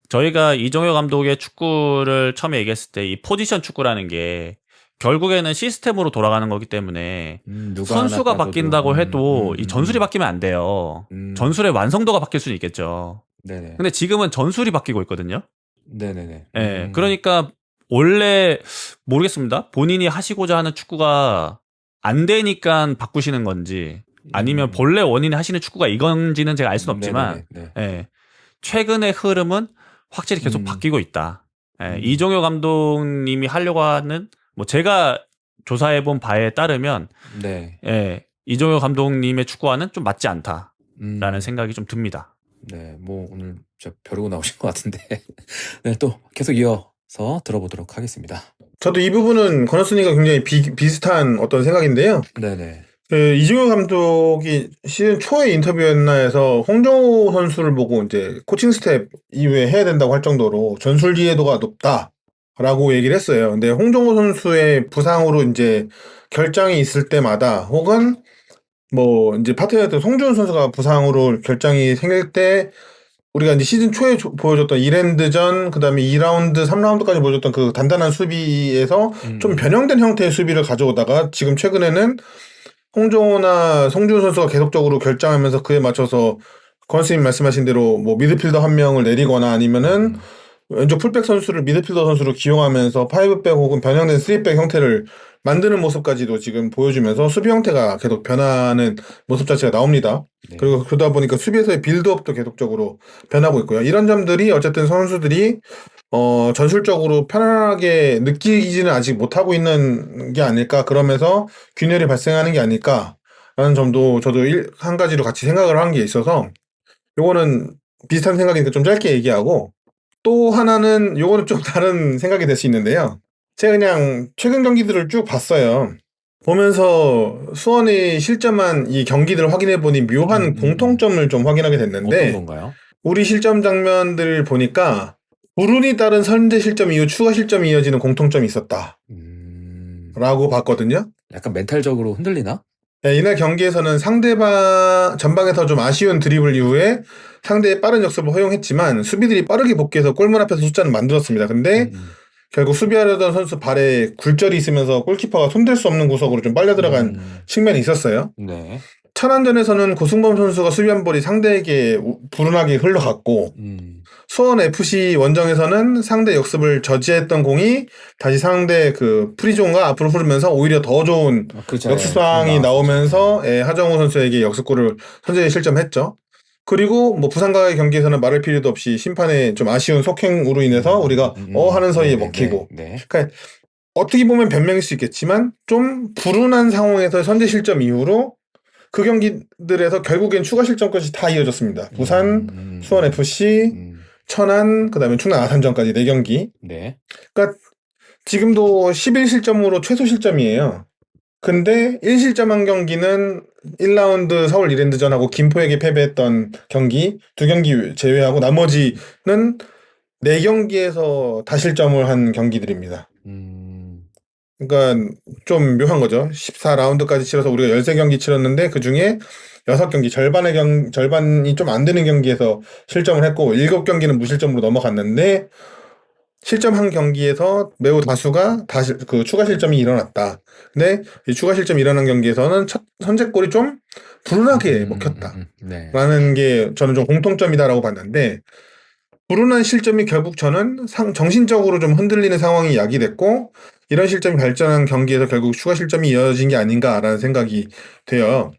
저희가 이정효 감독의 축구를 처음에 얘기했을 때 이 포지션 축구라는 게 결국에는 시스템으로 돌아가는 거기 때문에 선수가 바뀐다고 해도 이 전술이 바뀌면 안 돼요. 전술의 완성도가 바뀔 수는 있겠죠. 네네. 근데 지금은 전술이 바뀌고 있거든요. 네네네. 예, 그러니까 원래 모르겠습니다. 본인이 하시고자 하는 축구가 안 되니까 바꾸시는 건지 아니면 본래 원인이 하시는 축구가 이건지는 제가 알 수는 없지만 예, 최근의 흐름은 확실히 계속 바뀌고 있다. 예, 이종효 감독님이 하려고 하는 뭐 제가 조사해본 바에 따르면 네. 예, 이종효 감독님의 축구와는 좀 맞지 않다라는 생각이 좀 듭니다. 네, 뭐 오늘 진짜 벼르고 나오신 것 같은데 네, 또 계속 이어서 들어보도록 하겠습니다. 저도 이 부분은 권혁순이가 굉장히 비슷한 어떤 생각인데요. 네네. 이종효 감독이 시즌 초에 인터뷰였나 해서 홍정호 선수를 보고 이제 코칭 스텝 이후에 해야 된다고 할 정도로 전술 이해도가 높다라고 얘기를 했어요. 근데 홍정호 선수의 부상으로 이제 결장이 있을 때마다 혹은 뭐 이제 파트너였던 송주훈 선수가 부상으로 결장이 생길 때 우리가 이제 시즌 초에 보여줬던 1엔드전 그다음에 2라운드, 3라운드까지 보여줬던 그 단단한 수비에서 좀 변형된 형태의 수비를 가져오다가 지금 최근에는 홍정호나 송주훈 선수가 계속적으로 결장하면서 그에 맞춰서 권수님 말씀하신 대로 뭐 미드필더 한 명을 내리거나 아니면은 왼쪽 풀백 선수를 미드필더 선수로 기용하면서 5백 혹은 변형된 3백 형태를 만드는 모습까지도 지금 보여주면서 수비 형태가 계속 변하는 모습 자체가 나옵니다. 네. 그리고 그러다 보니까 수비에서의 빌드업도 계속적으로 변하고 있고요. 이런 점들이 어쨌든 선수들이 전술적으로 편안하게 느끼지는 아직 못하고 있는 게 아닐까. 그러면서 균열이 발생하는 게 아닐까라는 점도 저도 한 가지로 같이 생각을 한 게 있어서 요거는 비슷한 생각이니까 좀 짧게 얘기하고 또 하나는 요거는 좀 다른 생각이 될 수 있는데요. 제가 그냥 최근 경기들을 쭉 봤어요. 보면서 수원이 실점한 이 경기들을 확인해보니 묘한 공통점을 좀 확인하게 됐는데 어떤 건가요? 우리 실점 장면들을 보니까 불운이 따른 선제 실점 이후 추가 실점이 이어지는 공통점이 있었다. 라고 봤거든요. 약간 멘탈적으로 흔들리나? 네, 이날 경기에서는 상대방 전방에서 좀 아쉬운 드리블 이후에 상대의 빠른 역습을 허용했지만 수비들이 빠르게 복귀해서 골문 앞에서 숫자는 만들었습니다. 근데 결국 수비하려던 선수 발에 굴절이 있으면서 골키퍼가 손댈 수 없는 구석으로 좀 빨려 들어간 측면이 있었어요. 네. 천안전에서는 고승범 선수가 수비한 볼이 상대에게 불운하게 흘러갔고 수원 FC 원정에서는 상대 역습을 저지했던 공이 다시 상대 그 프리존과 앞으로 흐르면서 오히려 더 좋은 그렇죠. 역습상이 나오면서 하정우 선수에게 역습골을 선제에 실점했죠. 그리고 뭐 부산과의 경기에서는 말할 필요도 없이 심판의 좀 아쉬운 속행으로 인해서 우리가 하는 사이에 먹히고. 그러니까 어떻게 보면 변명일 수 있겠지만 좀 불운한 상황에서의 선제 실점 이후로 그 경기들에서 결국엔 추가 실점까지 다 이어졌습니다. 부산, 수원 FC, 천안, 그다음에 충남 아산전까지 4경기. 네. 그러니까 지금도 11실점으로 최소 실점이에요. 근데 1실점한 경기는 1라운드 서울 이랜드전하고 김포에게 패배했던 경기 2경기 제외하고 나머지는 4경기에서 다실점을 한 경기들입니다. 그러니까 좀 묘한 거죠. 14라운드까지 치러서 우리가 13경기 치렀는데 그중에 6경기 절반이 좀 안 되는 경기에서 실점을 했고 7경기는 무실점으로 넘어갔는데 실점한 경기에서 매우 다수가 추가 실점이 일어났다. 근데 이 추가 실점이 일어난 경기에서는 첫 선제골이 좀 불운하게 먹혔다. 라는 게 저는 좀 공통점이다라고 봤는데 불운한 실점이 결국 저는 정신적으로 좀 흔들리는 상황이 야기됐고 이런 실점이 발전한 경기에서 결국 추가 실점이 이어진 게 아닌가라는 생각이 돼요.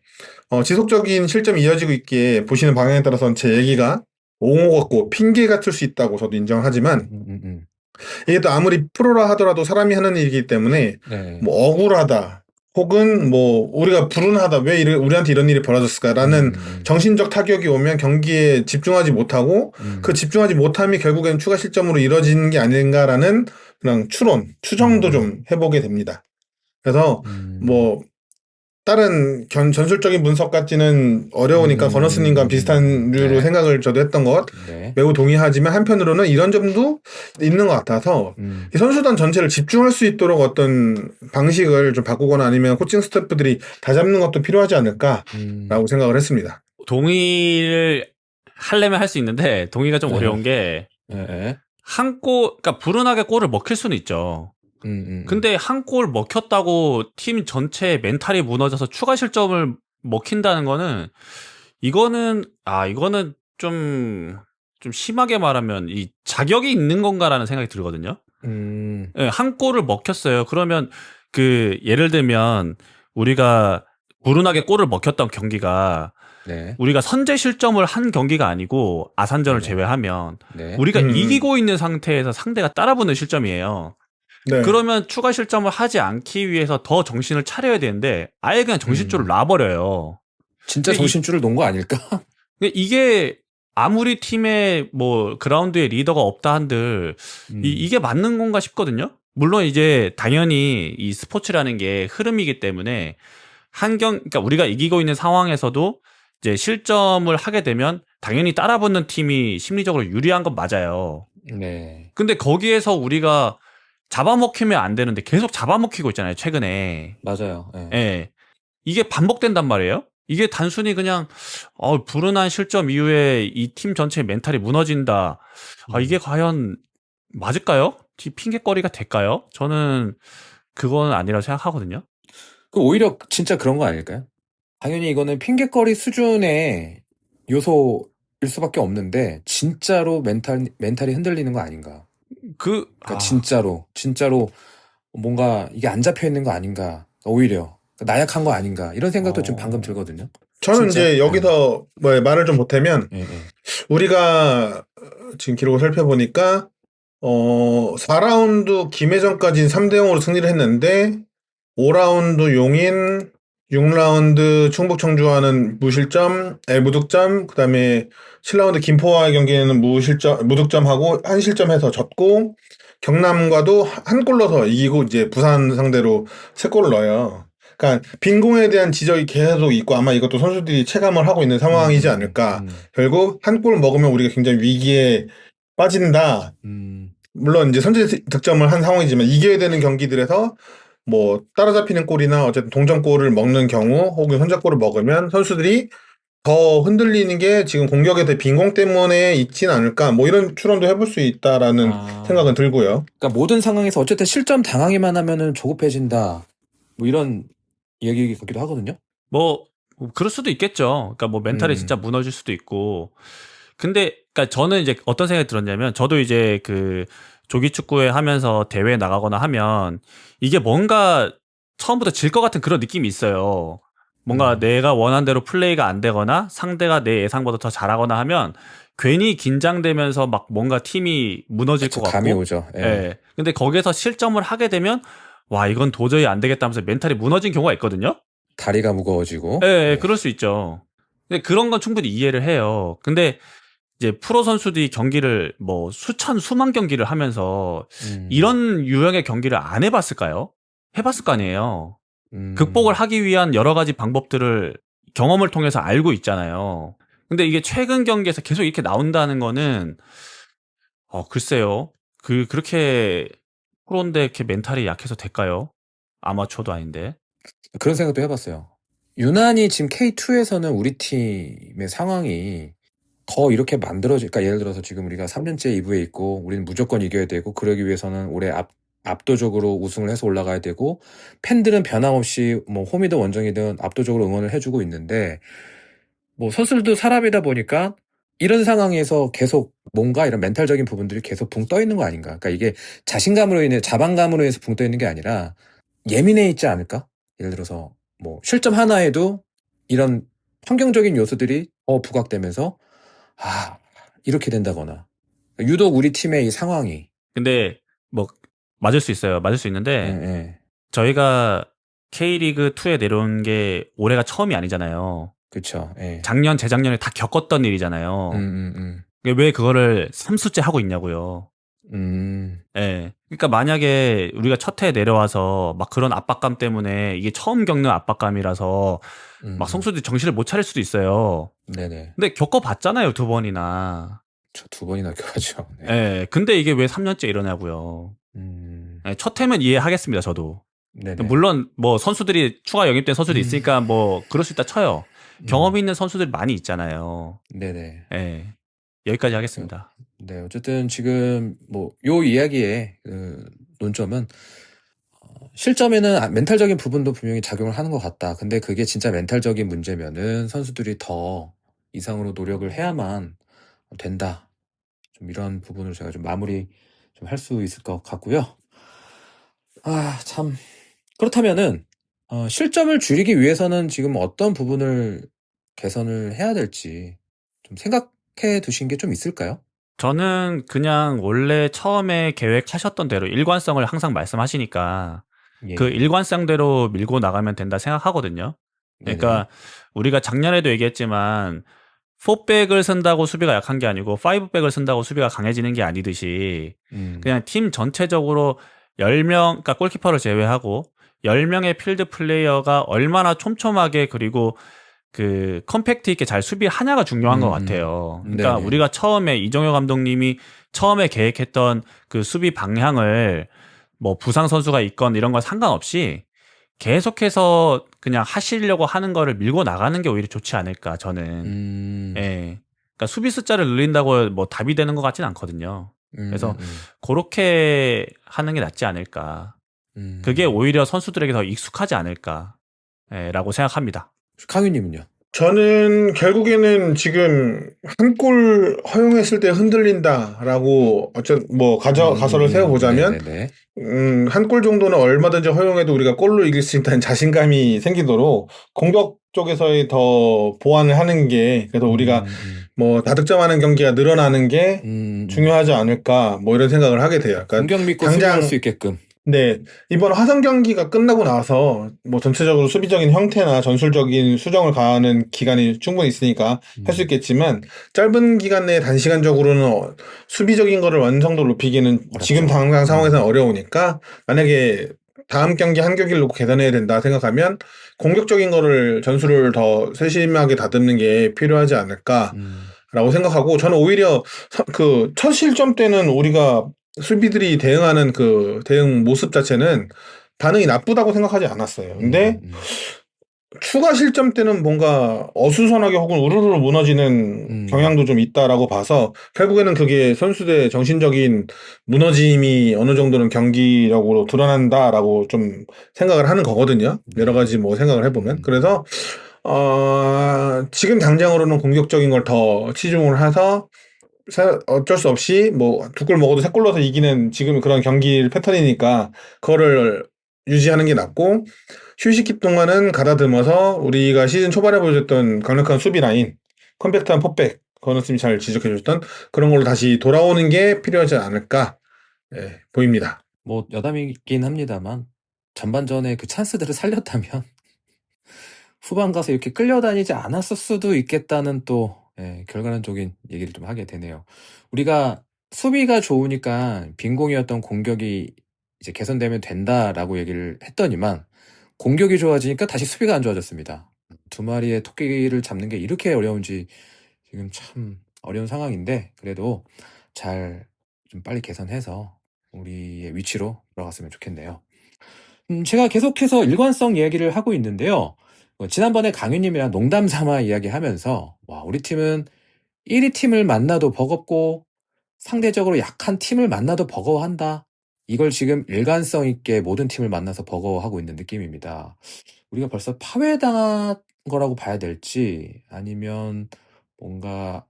지속적인 실점이 이어지고 있기에 보시는 방향에 따라서는 제 얘기가 옹호 같고 핑계 같을 수 있다고 저도 인정하지만 이게 또 아무리 프로라 하더라도 사람이 하는 일이기 때문에 뭐 억울하다 혹은 뭐 우리가 불운하다 왜 우리한테 이런 일이 벌어졌을까라는 정신적 타격이 오면 경기에 집중하지 못하고 그 집중하지 못함이 결국엔 추가 실점으로 이뤄지는 게 아닌가라는 그냥 추정도 좀 해보게 됩니다. 그래서 뭐 다른 전술적인 분석 같지는 어려우니까 건너스님과 비슷한 류로 생각을 저도 했던 것 매우 동의하지만 한편으로는 이런 점도 있는 것 같아서 이 선수단 전체를 집중할 수 있도록 어떤 방식을 좀 바꾸거나 아니면 코칭 스태프들이 다 잡는 것도 필요하지 않을까라고 생각을 했습니다. 동의를 하려면 할 수 있는데 동의가 좀 어려운 게 그러니까 불운하게 골을 먹힐 수는 있죠. 근데 한 골 먹혔다고 팀 전체의 멘탈이 무너져서 추가 실점을 먹힌다는 거는 이거는 좀 심하게 말하면 이 자격이 있는 건가라는 생각이 들거든요. 네, 한 골을 먹혔어요. 그러면 예를 들면 우리가 불운하게 골을 먹혔던 경기가 우리가 선제 실점을 한 경기가 아니고 아산전을 제외하면 우리가 이기고 있는 상태에서 상대가 따라붙는 실점이에요. 그러면 추가 실점을 하지 않기 위해서 더 정신을 차려야 되는데 아예 그냥 정신줄을 놔버려요. 진짜 정신줄을 놓은 거 아닐까? 이게 아무리 팀에 뭐 그라운드에 리더가 없다 한들 이게 맞는 건가 싶거든요. 물론 이제 당연히 이 스포츠라는 게 흐름이기 때문에 그러니까 우리가 이기고 있는 상황에서도 이제 실점을 하게 되면 당연히 따라붙는 팀이 심리적으로 유리한 건 맞아요. 근데 거기에서 우리가 잡아먹히면 안 되는데 계속 잡아먹히고 있잖아요, 최근에. 맞아요. 이게 반복된단 말이에요. 이게 단순히 그냥 불운한 실점 이후에 이 팀 전체의 멘탈이 무너진다. 이게 과연 맞을까요? 핑계거리가 될까요? 저는 그건 아니라고 생각하거든요. 오히려 진짜 그런 거 아닐까요? 당연히 이거는 핑계거리 수준의 요소일 수밖에 없는데 진짜로 멘탈이 흔들리는 거 아닌가? 그러니까 진짜로 뭔가 이게 안 잡혀 있는 거 아닌가? 오히려 나약한 거 아닌가? 이런 생각도 좀 방금 들거든요. 저는 진짜? 이제 여기서 말을 좀 보태면 우리가 지금 기록을 살펴보니까 4라운드 김해전까지는 3대0으로 승리를 했는데 5라운드 용인, 6라운드 충북 청주와는 무득점, 그 다음에 7라운드 김포와의 경기에는 무득점하고 1실점해서 졌고, 경남과도 한 골 넣어서 이기고, 이제 부산 상대로 3골을 넣어요. 그러니까 빈공에 대한 지적이 계속 있고 아마 이것도 선수들이 체감을 하고 있는 상황이지 않을까. 결국 한 골 먹으면 우리가 굉장히 위기에 빠진다. 물론 이제 선제 득점을 한 상황이지만 이겨야 되는 경기들에서 뭐 따라잡히는 골이나 어쨌든 동점골을 먹는 경우 혹은 선제골을 먹으면 선수들이 더 흔들리는 게 지금 공격의 빈공 때문에 있진 않을까, 뭐 이런 추론도 해볼 수 있다라는 생각은 들고요. 그러니까 모든 상황에서 어쨌든 실점 당하기만 하면은 조급해진다. 뭐 이런 얘기 같기도 하거든요. 뭐 그럴 수도 있겠죠. 그러니까 뭐 멘탈이 진짜 무너질 수도 있고. 근데 그러니까 저는 이제 어떤 생각이 들었냐면 저도 이제 그 조기 축구회 하면서 대회 나가거나 하면 이게 뭔가 처음부터 질 것 같은 그런 느낌이 있어요. 뭔가 내가 원한 대로 플레이가 안 되거나 상대가 내 예상보다 더 잘하거나 하면 괜히 긴장되면서 막 뭔가 팀이 무너질 것 감이 같고. 오죠. 예. 예. 근데 거기에서 실점을 하게 되면 와, 이건 도저히 안 되겠다면서 멘탈이 무너진 경우가 있거든요. 다리가 무거워지고. 예, 예, 예. 그럴 수 있죠. 근데 그런 건 충분히 이해를 해요. 근데 이제 프로 선수들이 경기를 뭐 수천, 수만 경기를 하면서 이런 유형의 경기를 안 해봤을까요? 해봤을 거 아니에요. 극복을 하기 위한 여러 가지 방법들을 경험을 통해서 알고 있잖아요. 근데 이게 최근 경기에서 계속 이렇게 나온다는 거는, 글쎄요. 그렇게 프로인데 이렇게 멘탈이 약해서 될까요? 아마추어도 아닌데. 그런 생각도 해봤어요. 유난히 지금 K2에서는 우리 팀의 상황이 더 이렇게 그러니까 예를 들어서 지금 우리가 3년째 2부에 있고 우리는 무조건 이겨야 되고 그러기 위해서는 올해 압도적으로 우승을 해서 올라가야 되고 팬들은 변함없이 뭐 홈이든 원정이든 압도적으로 응원을 해주고 있는데 뭐 선수들도 사람이다 보니까 이런 상황에서 계속 뭔가 이런 멘탈적인 부분들이 계속 붕 떠 있는 거 아닌가. 그러니까 이게 자반감으로 인해서 붕 떠 있는 게 아니라 예민해 있지 않을까? 예를 들어서 뭐 실점 하나에도 이런 환경적인 요소들이 부각되면서 이렇게 된다거나 유독 우리 팀의 이 상황이 근데 뭐 맞을 수 있어요. 맞을 수 예, 있는데 예. 저희가 K리그 2에 내려온 게 올해가 처음이 아니잖아요. 그쵸. 예. 작년, 재작년에 다 겪었던 일이잖아요. 왜 그거를 3수째 하고 있냐고요. 예. 그러니까 만약에 우리가 첫 해에 내려와서 막 그런 압박감 때문에 이게 처음 겪는 압박감이라서 막 선수들이 정신을 못 차릴 수도 있어요. 네네. 근데 겪어봤잖아요, 2번이나. 저 2번이나 겪었죠. 네. 예. 근데 이게 왜 3년째 이러냐고요. 예, 첫 해면 이해하겠습니다, 저도. 네네. 물론 뭐 선수들이 추가 영입된 선수들이 있으니까 뭐 그럴 수 있다 쳐요. 경험이 있는 선수들이 많이 있잖아요. 네네. 예. 여기까지 하겠습니다. 네, 어쨌든 지금 뭐 요 이야기의 논점은 실점에는 멘탈적인 부분도 분명히 작용을 하는 것 같다. 근데 그게 진짜 멘탈적인 문제면은 선수들이 더 이상으로 노력을 해야만 된다. 좀 이런 부분을 제가 좀 마무리 좀 할 수 있을 것 같고요. 참. 그렇다면은 실점을 줄이기 위해서는 지금 어떤 부분을 개선을 해야 될지 좀 생각해 두신 게 좀 있을까요? 저는 그냥 원래 처음에 계획하셨던 대로 일관성을 항상 말씀하시니까 예. 그 일관성대로 밀고 나가면 된다 생각하거든요. 그러니까 우리가 작년에도 얘기했지만 4백을 쓴다고 수비가 약한 게 아니고 5백을 쓴다고 수비가 강해지는 게 아니듯이 그냥 팀 전체적으로 10명, 그러니까 골키퍼를 제외하고 10명의 필드 플레이어가 얼마나 촘촘하게 그리고 그 컴팩트 있게 잘 수비하냐가 중요한 것 같아요. 그러니까 네네. 우리가 처음에 이정효 감독님이 처음에 계획했던 그 수비 방향을 뭐 부상 선수가 있건 이런 건 상관없이 계속해서 그냥 하시려고 하는 거를 밀고 나가는 게 오히려 좋지 않을까 저는. 예. 그러니까 수비 숫자를 늘린다고 뭐 답이 되는 것 같진 않거든요. 그래서 그렇게 하는 게 낫지 않을까. 그게 오히려 선수들에게 더 익숙하지 않을까. 예, 라고 생각합니다. 강유님은요? 저는 결국에는 지금 한 골 허용했을 때 흔들린다라고 뭐 가설을 세워보자면 네네네. 한 골 정도는 얼마든지 허용해도 우리가 골로 이길 수 있다는 자신감이 생기도록 공격 쪽에서의 더 보완을 하는 게 그래서 우리가 뭐 다득점하는 경기가 늘어나는 게 중요하지 않을까 뭐 이런 생각을 하게 돼요. 그러니까 공격 믿고 수비할 수 있게끔. 네, 이번 화성 경기가 끝나고 나서 뭐 전체적으로 수비적인 형태나 전술적인 수정을 가하는 기간이 충분히 있으니까 할 수 있겠지만 짧은 기간 내에 단시간적으로는 수비적인 거를 완성도를 높이기는 지금 당장 상황에서는 어려우니까 만약에 다음 경기 한 경기를 놓고 계산해야 된다 생각하면 공격적인 거를 전술을 더 세심하게 다듬는 게 필요하지 않을까라고 생각하고 저는 오히려 그 첫 실점 때는 우리가 수비들이 대응하는 그 대응 모습 자체는 반응이 나쁘다고 생각하지 않았어요. 근데 추가 실점 때는 뭔가 어수선하게 혹은 우르르 무너지는 경향도 좀 있다라고 봐서 결국에는 그게 선수들의 정신적인 무너짐이 어느 정도는 경기력으로 드러난다라고 좀 생각을 하는 거거든요. 여러 가지 뭐 생각을 해보면. 그래서 지금 당장으로는 공격적인 걸 더 치중을 해서 어쩔 수 없이 뭐 두 골 먹어도 세 골 넣어서 이기는 지금 그런 경기 패턴이니까 그거를 유지하는 게 낫고 휴식기 동안은 가다듬어서 우리가 시즌 초반에 보여줬던 강력한 수비 라인, 컴팩트한 포백, 권호팀이 잘 지적해줬던 그런 걸로 다시 돌아오는 게 필요하지 않을까 보입니다. 뭐 여담이긴 합니다만 전반전에 그 찬스들을 살렸다면 후반 가서 이렇게 끌려다니지 않았을 수도 있겠다는 또 결과론적인 얘기를 좀 하게 되네요. 우리가 수비가 좋으니까 빈공이었던 공격이 이제 개선되면 된다라고 얘기를 했더니만 공격이 좋아지니까 다시 수비가 안 좋아졌습니다. 두 마리의 토끼를 잡는 게 이렇게 어려운지 지금 참 어려운 상황인데 그래도 잘 좀 빨리 개선해서 우리의 위치로 돌아갔으면 좋겠네요. 제가 계속해서 일관성 이야기를 하고 있는데요. 지난번에 강윤님이랑 농담 삼아 이야기하면서 와, 우리 팀은 1위 팀을 만나도 버겁고 상대적으로 약한 팀을 만나도 버거워한다. 이걸 지금 일관성 있게 모든 팀을 만나서 버거워하고 있는 느낌입니다. 우리가 벌써 파괴당한 거라고 봐야 될지 아니면 뭔가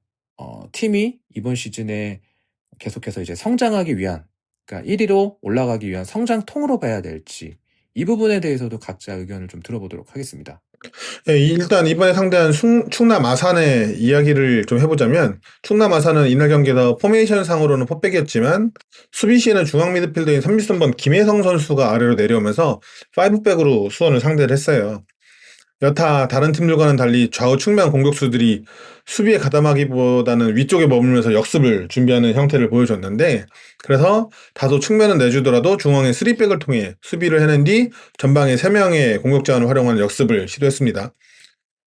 팀이 이번 시즌에 계속해서 이제 성장하기 위한 그러니까 1위로 올라가기 위한 성장통으로 봐야 될지 이 부분에 대해서도 각자 의견을 좀 들어보도록 하겠습니다. 일단 이번에 상대한 충남 아산의 이야기를 좀 해보자면 충남 아산은 이날 경기에서 포메이션 상으로는 포백이었지만 수비 시에는 중앙 미드필더인 33번 김혜성 선수가 아래로 내려오면서 5백으로 수원을 상대를 했어요. 여타 다른 팀들과는 달리 좌우 측면 공격수들이 수비에 가담하기보다는 위쪽에 머물면서 역습을 준비하는 형태를 보여줬는데 그래서 다소 측면은 내주더라도 중앙에 3백을 통해 수비를 해낸 뒤 전방에 3명의 공격자원을 활용하는 역습을 시도했습니다.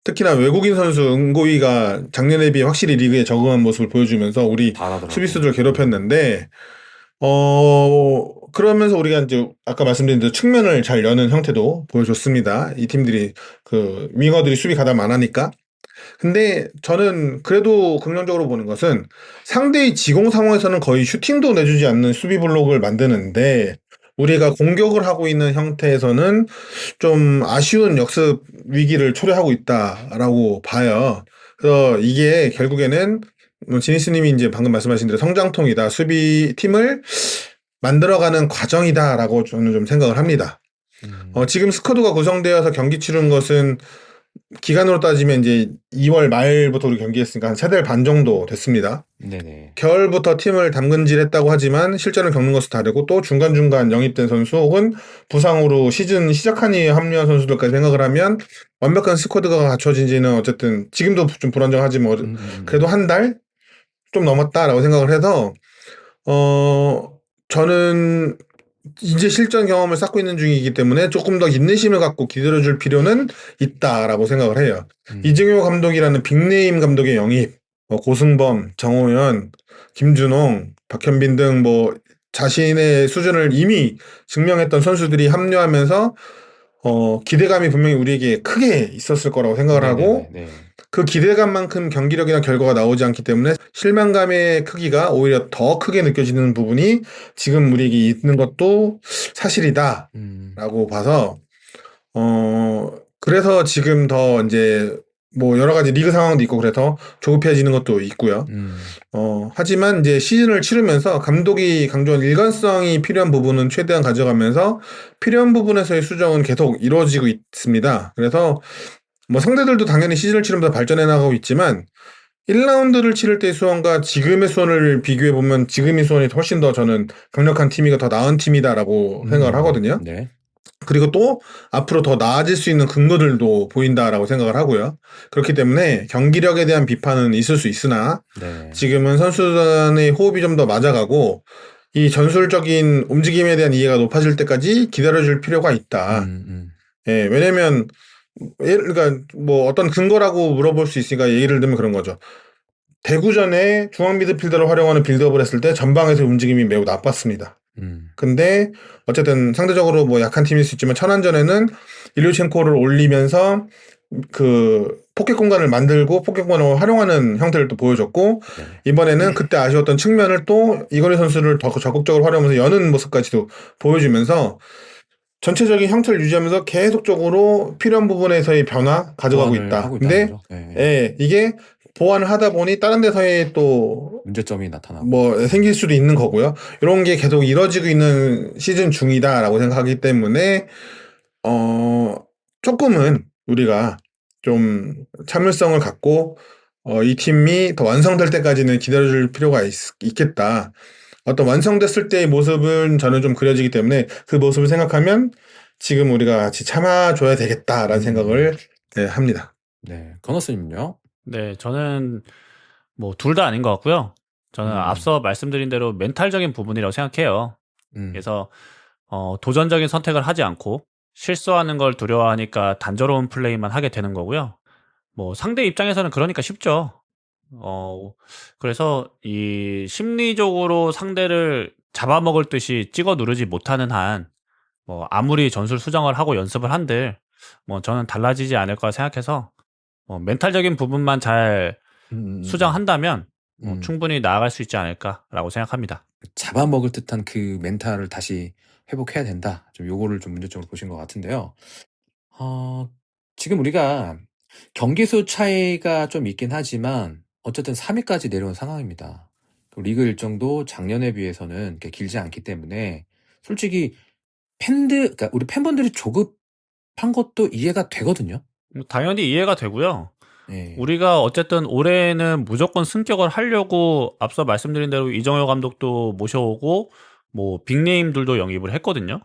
특히나 외국인 선수 은고이가 작년에 비해 확실히 리그에 적응한 모습을 보여주면서 우리 잘하더라고요. 수비수들을 괴롭혔는데 그러면서 우리가 이제 아까 말씀드린 대로 측면을 잘 여는 형태도 보여줬습니다. 이 팀들이 그 윙어들이 수비 가담 안 하니까. 근데 저는 그래도 긍정적으로 보는 것은 상대의 지공 상황에서는 거의 슈팅도 내주지 않는 수비 블록을 만드는데 우리가 공격을 하고 있는 형태에서는 좀 아쉬운 역습 위기를 초래하고 있다라고 봐요. 그래서 이게 결국에는 지니스님이 이제 방금 말씀하신 대로 성장통이다. 수비팀을 만들어가는 과정이다라고 저는 좀 생각을 합니다. 지금 스쿼드가 구성되어서 경기 치른 것은 기간으로 따지면 이제 2월 말부터 우리 경기했으니까 한 3달 반 정도 됐습니다. 네네. 겨울부터 팀을 담근질했다고 하지만 실전을 겪는 것은 다르고 또 중간중간 영입된 선수 혹은 부상으로 시즌 시작한 이후에 합류한 선수들까지 생각을 하면 완벽한 스쿼드가 갖춰진지는 어쨌든 지금도 좀 불안정하지 뭐 그래도 한 달 좀 넘었다라고 생각을 해서 저는 이제 실전 경험을 쌓고 있는 중이기 때문에 조금 더 인내심을 갖고 기다려줄 필요는 있다라고 생각을 해요. 이정효 감독이라는 빅네임 감독의 영입, 고승범, 정호연, 김준홍, 박현빈 등 뭐 자신의 수준을 이미 증명했던 선수들이 합류하면서 기대감이 분명히 우리에게 크게 있었을 거라고 생각을 하고 네네네. 그 기대감만큼 경기력이나 결과가 나오지 않기 때문에 실망감의 크기가 오히려 더 크게 느껴지는 부분이 지금 우리에게 있는 것도 사실이다라고 봐서 그래서 지금 더 이제 뭐 여러 가지 리그 상황도 있고 그래서 조급해지는 것도 있고요. 하지만 이제 시즌을 치르면서 감독이 강조한 일관성이 필요한 부분은 최대한 가져가면서 필요한 부분에서의 수정은 계속 이루어지고 있습니다. 그래서 뭐 상대들도 당연히 시즌을 치르면서 발전해 나가고 있지만 1라운드를 치를 때 수원과 지금의 수원을 비교해 보면 지금의 수원이 훨씬 더 저는 강력한 팀이고 더 나은 팀이다라고 생각을 하거든요. 네. 그리고 또 앞으로 더 나아질 수 있는 근거들도 보인다라고 생각을 하고요. 그렇기 때문에 경기력에 대한 비판은 있을 수 있으나 네. 지금은 선수단의 호흡이 좀 더 맞아가고 이 전술적인 움직임에 대한 이해가 높아질 때까지 기다려줄 필요가 있다. 예, 왜냐면 그러니까 뭐 어떤 근거라고 물어볼 수 있으니까 예를 들면 그런 거죠. 대구전에 중앙 미드필더를 활용하는 빌드업을 했을 때 전방에서 움직임이 매우 나빴습니다. 근데 어쨌든 상대적으로 뭐 약한 팀일 수 있지만 천안전에는 일류첸코를 올리면서 그 포켓 공간을 만들고 포켓 공간을 활용하는 형태를 또 보여줬고 네. 이번에는 그때 아쉬웠던 측면을 또 이건희 선수를 더 적극적으로 활용하면서 여는 모습까지도 보여주면서 전체적인 형태를 유지하면서 계속적으로 필요한 부분에서의 변화 가져가고 보완을 있다. 하고 근데 있다는 거죠. 네. 예, 이게 보완을 하다 보니 다른 데서의 또 문제점이 나타나고. 뭐 생길 수도 있는 거고요. 이런 게 계속 이뤄지고 있는 시즌 중이다라고 생각하기 때문에 조금은 우리가 좀 참을성을 갖고 이 팀이 더 완성될 때까지는 기다려줄 필요가 있겠다. 어떤 완성됐을 때의 모습은 저는 좀 그려지기 때문에 그 모습을 생각하면 지금 우리가 같이 참아줘야 되겠다라는 생각을 합니다. 네. 건너스님요? 네, 저는 뭐 둘 다 아닌 것 같고요. 저는 앞서 말씀드린 대로 멘탈적인 부분이라고 생각해요. 그래서 도전적인 선택을 하지 않고 실수하는 걸 두려워하니까 단조로운 플레이만 하게 되는 거고요. 뭐 상대 입장에서는 그러니까 쉽죠. 그래서 이 심리적으로 상대를 잡아먹을 듯이 찍어 누르지 못하는 한, 뭐 아무리 전술 수정을 하고 연습을 한들 뭐 저는 달라지지 않을 거라 생각해서 멘탈적인 부분만 잘 수정한다면 충분히 나아갈 수 있지 않을까라고 생각합니다. 잡아먹을 듯한 그 멘탈을 다시 회복해야 된다. 좀 요거를 좀 문제점으로 보신 것 같은데요. 지금 우리가 경기수 차이가 좀 있긴 하지만 어쨌든 3위까지 내려온 상황입니다. 리그 일정도 작년에 비해서는 이렇게 길지 않기 때문에 솔직히 그러니까 우리 팬분들이 조급한 것도 이해가 되거든요. 당연히 이해가 되고요. 네. 우리가 어쨌든 올해는 무조건 승격을 하려고 앞서 말씀드린 대로 이정효 감독도 모셔오고 뭐 빅네임들도 영입을 했거든요.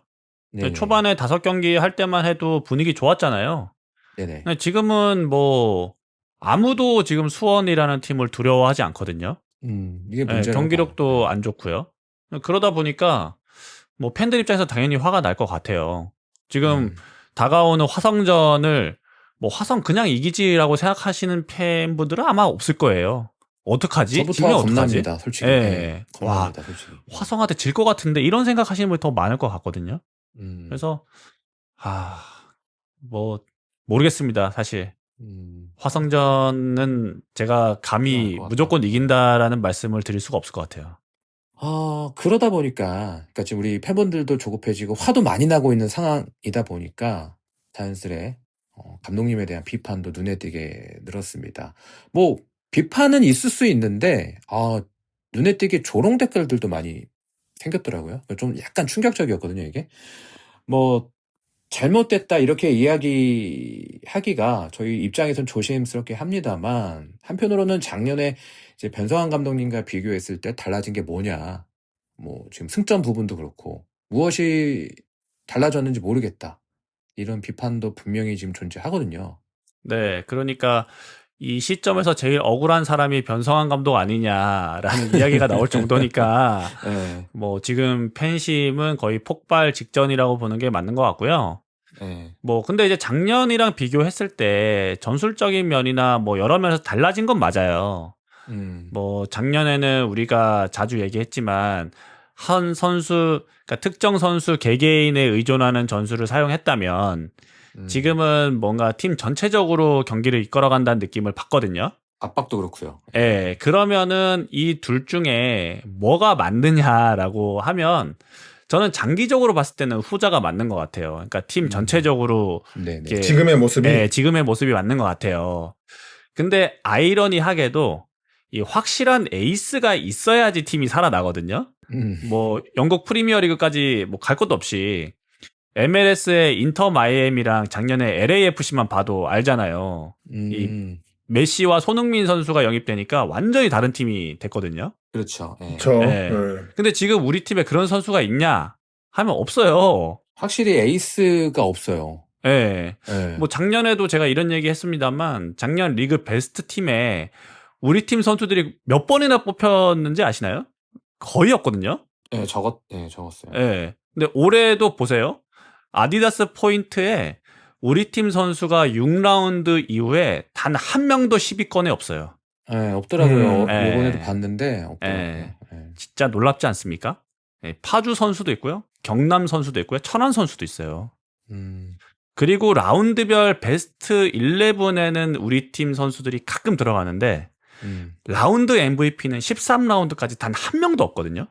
네네. 초반에 5경기 할 때만 해도 분위기 좋았잖아요. 네네. 근데 지금은 뭐 아무도 지금 수원이라는 팀을 두려워하지 않거든요. 이게 네, 문제라고 경기력도 봐요. 안 좋고요. 그러다 보니까 뭐 팬들 입장에서 당연히 화가 날 것 같아요. 지금 다가오는 화성전을 뭐 화성 그냥 이기지라고 생각하시는 팬분들은 아마 없을 거예요. 어떡하지? 지면 저부터 어떡하지? 겁납니다, 솔직히. 예. 네, 겁납니다, 솔직히. 화성한테 질 것 같은데 이런 생각하시는 분이 더 많을 것 같거든요. 그래서 뭐 모르겠습니다, 사실. 화성전은 제가 감히 무조건 이긴다라는 말씀을 드릴 수가 없을 것 같아요. 그러다 보니까, 그러니까 지금 우리 팬분들도 조급해지고 화도 많이 나고 있는 상황이다 보니까 자연스레 감독님에 대한 비판도 눈에 띄게 늘었습니다. 뭐 비판은 있을 수 있는데 눈에 띄게 조롱 댓글들도 많이 생겼더라고요. 좀 약간 충격적이었거든요, 이게. 뭐 잘못됐다 이렇게 이야기하기가 저희 입장에선 조심스럽게 합니다만 한편으로는 작년에 이제 변성환 감독님과 비교했을 때 달라진 게 뭐냐. 뭐 지금 승점 부분도 그렇고 무엇이 달라졌는지 모르겠다. 이런 비판도 분명히 지금 존재하거든요. 네, 그러니까 이 시점에서 제일 억울한 사람이 변성환 감독 아니냐라는 이야기가 나올 정도니까 네. 뭐 지금 팬심은 거의 폭발 직전이라고 보는 게 맞는 것 같고요. 네. 뭐 근데 이제 작년이랑 비교했을 때 전술적인 면이나 뭐 여러 면에서 달라진 건 맞아요. 뭐 작년에는 우리가 자주 얘기했지만 한 선수, 그러니까 특정 선수 개개인에 의존하는 전술을 사용했다면 지금은 뭔가 팀 전체적으로 경기를 이끌어간다는 느낌을 받거든요. 압박도 그렇고요. 예, 그러면은 이 둘 중에 뭐가 맞느냐라고 하면 저는 장기적으로 봤을 때는 후자가 맞는 것 같아요. 그러니까 팀 전체적으로 이렇게 지금의 모습이 지금의 모습이 맞는 것 같아요. 근데 아이러니하게도 이 확실한 에이스가 있어야지 팀이 살아나거든요. 뭐 영국 프리미어리그까지 뭐 갈 것도 없이 MLS의 인터 마이애미랑 작년에 LAFC만 봐도 알잖아요. 이 메시와 손흥민 선수가 영입되니까 완전히 다른 팀이 됐거든요. 그렇죠. 근데 지금 우리 팀에 그런 선수가 있냐 하면 없어요. 확실히 에이스가 없어요. 뭐 작년에도 제가 이런 얘기 했습니다만 작년 리그 베스트 팀에 우리 팀 선수들이 몇 번이나 뽑혔는지 아시나요? 거의 없거든요. 적었어요. 근데 올해도 보세요. 아디다스 포인트에 우리 팀 선수가 6라운드 이후에 단 한 명도 10위권에 없어요. 없더라고요. 예. 요번에도 봤는데 없더라고요. 예. 진짜 놀랍지 않습니까? 예, 파주 선수도 있고요. 경남 선수도 있고요. 천안 선수도 있어요. 음, 그리고 라운드별 베스트 11에는 우리 팀 선수들이 가끔 들어가는데 라운드 MVP는 13라운드까지 단 한 명도 없거든요.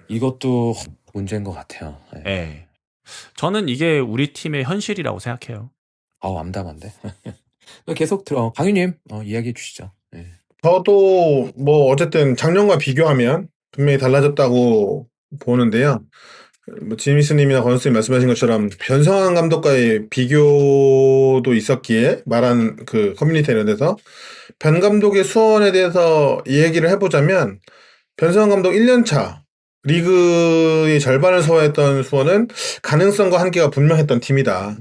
이것도 문제인 것 같아요. 예. 예. 저는 이게 우리 팀의 현실이라고 생각해요. 암담한데. 계속 강유님 이야기해 주시죠. 예. 저도 뭐 어쨌든 작년과 비교하면 분명히 달라졌다고 보는데요. 뭐 지미스님이나 권수님 말씀하신 것처럼 변성환 감독과의 비교도 있었기에 말한 그 커뮤니티 이런 데서 변 감독의 수원에 대해서 얘기를 해보자면 변성환 감독 1년차 리그의 절반을 소화했던 수원은 가능성과 한계가 분명했던 팀이다.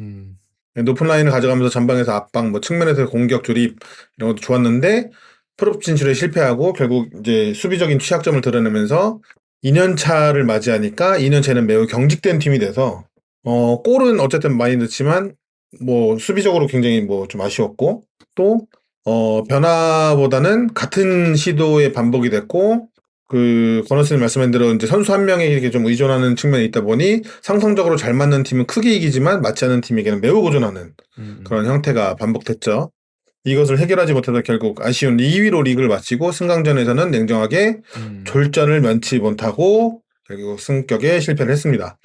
높은 라인을 가져가면서 전방에서 압박, 뭐 측면에서 공격 조립 이런 것도 좋았는데 프로업 진출에 실패하고 결국 이제 수비적인 취약점을 드러내면서 2년차를 맞이하니까 2년차는 매우 경직된 팀이 돼서 골은 어쨌든 많이 넣지만 뭐 수비적으로 굉장히 뭐 좀 아쉬웠고 또 변화보다는 같은 시도의 반복이 됐고 그 권호스님 말씀한 대로 이제 선수 한 명에게 좀 의존하는 측면이 있다 보니 상성적으로 잘 맞는 팀은 크게 이기지만 맞지 않는 팀에게는 매우 고전하는 그런 형태가 반복됐죠. 이것을 해결하지 못해서 결국 아쉬운 2위로 리그를 마치고 승강전에서는 냉정하게 졸전을 면치 못하고 결국 승격에 실패를 했습니다.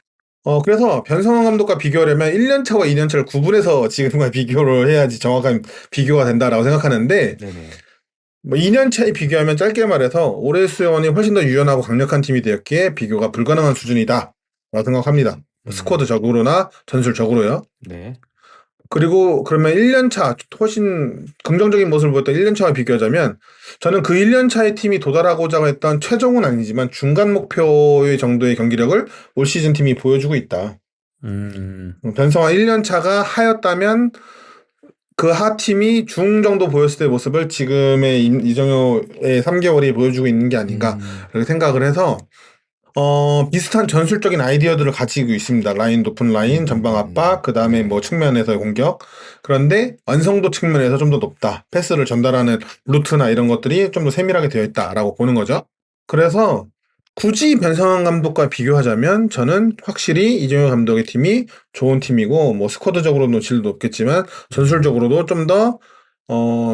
그래서 변성환 감독과 비교하려면 1년차와 2년차를 구분해서 지금과 비교를 해야지 정확한 비교가 된다라고 생각하는데 네네. 뭐 2년 차에 비교하면 짧게 말해서 올해 수원이 훨씬 더 유연하고 강력한 팀이 되었기에 비교가 불가능한 수준이다 라고 생각합니다. 스쿼드적으로나 전술적으로요. 네. 그리고 그러면 1년 차 훨씬 긍정적인 모습을 보였던 1년 차와 비교하자면 저는 그 1년 차의 팀이 도달하고자 했던 최종은 아니지만 중간 목표의 정도의 경기력을 올 시즌 팀이 보여주고 있다. 변성환 1년 차가 하였다면 그 하 팀이 중 정도 보였을 때의 모습을 지금의 이정효의 3개월이 보여주고 있는 게 아닌가 이렇게 생각을 해서 비슷한 전술적인 아이디어들을 가지고 있습니다. 라인 높은 라인, 전방 압박, 그 다음에 뭐 측면에서의 공격. 그런데 완성도 측면에서 좀 더 높다. 패스를 전달하는 루트나 이런 것들이 좀 더 세밀하게 되어 있다라고 보는 거죠. 그래서 굳이 변성환 감독과 비교하자면 저는 확실히 이정효 감독의 팀이 좋은 팀이고 뭐 스쿼드적으로도 질도 높겠지만 전술적으로도 좀 더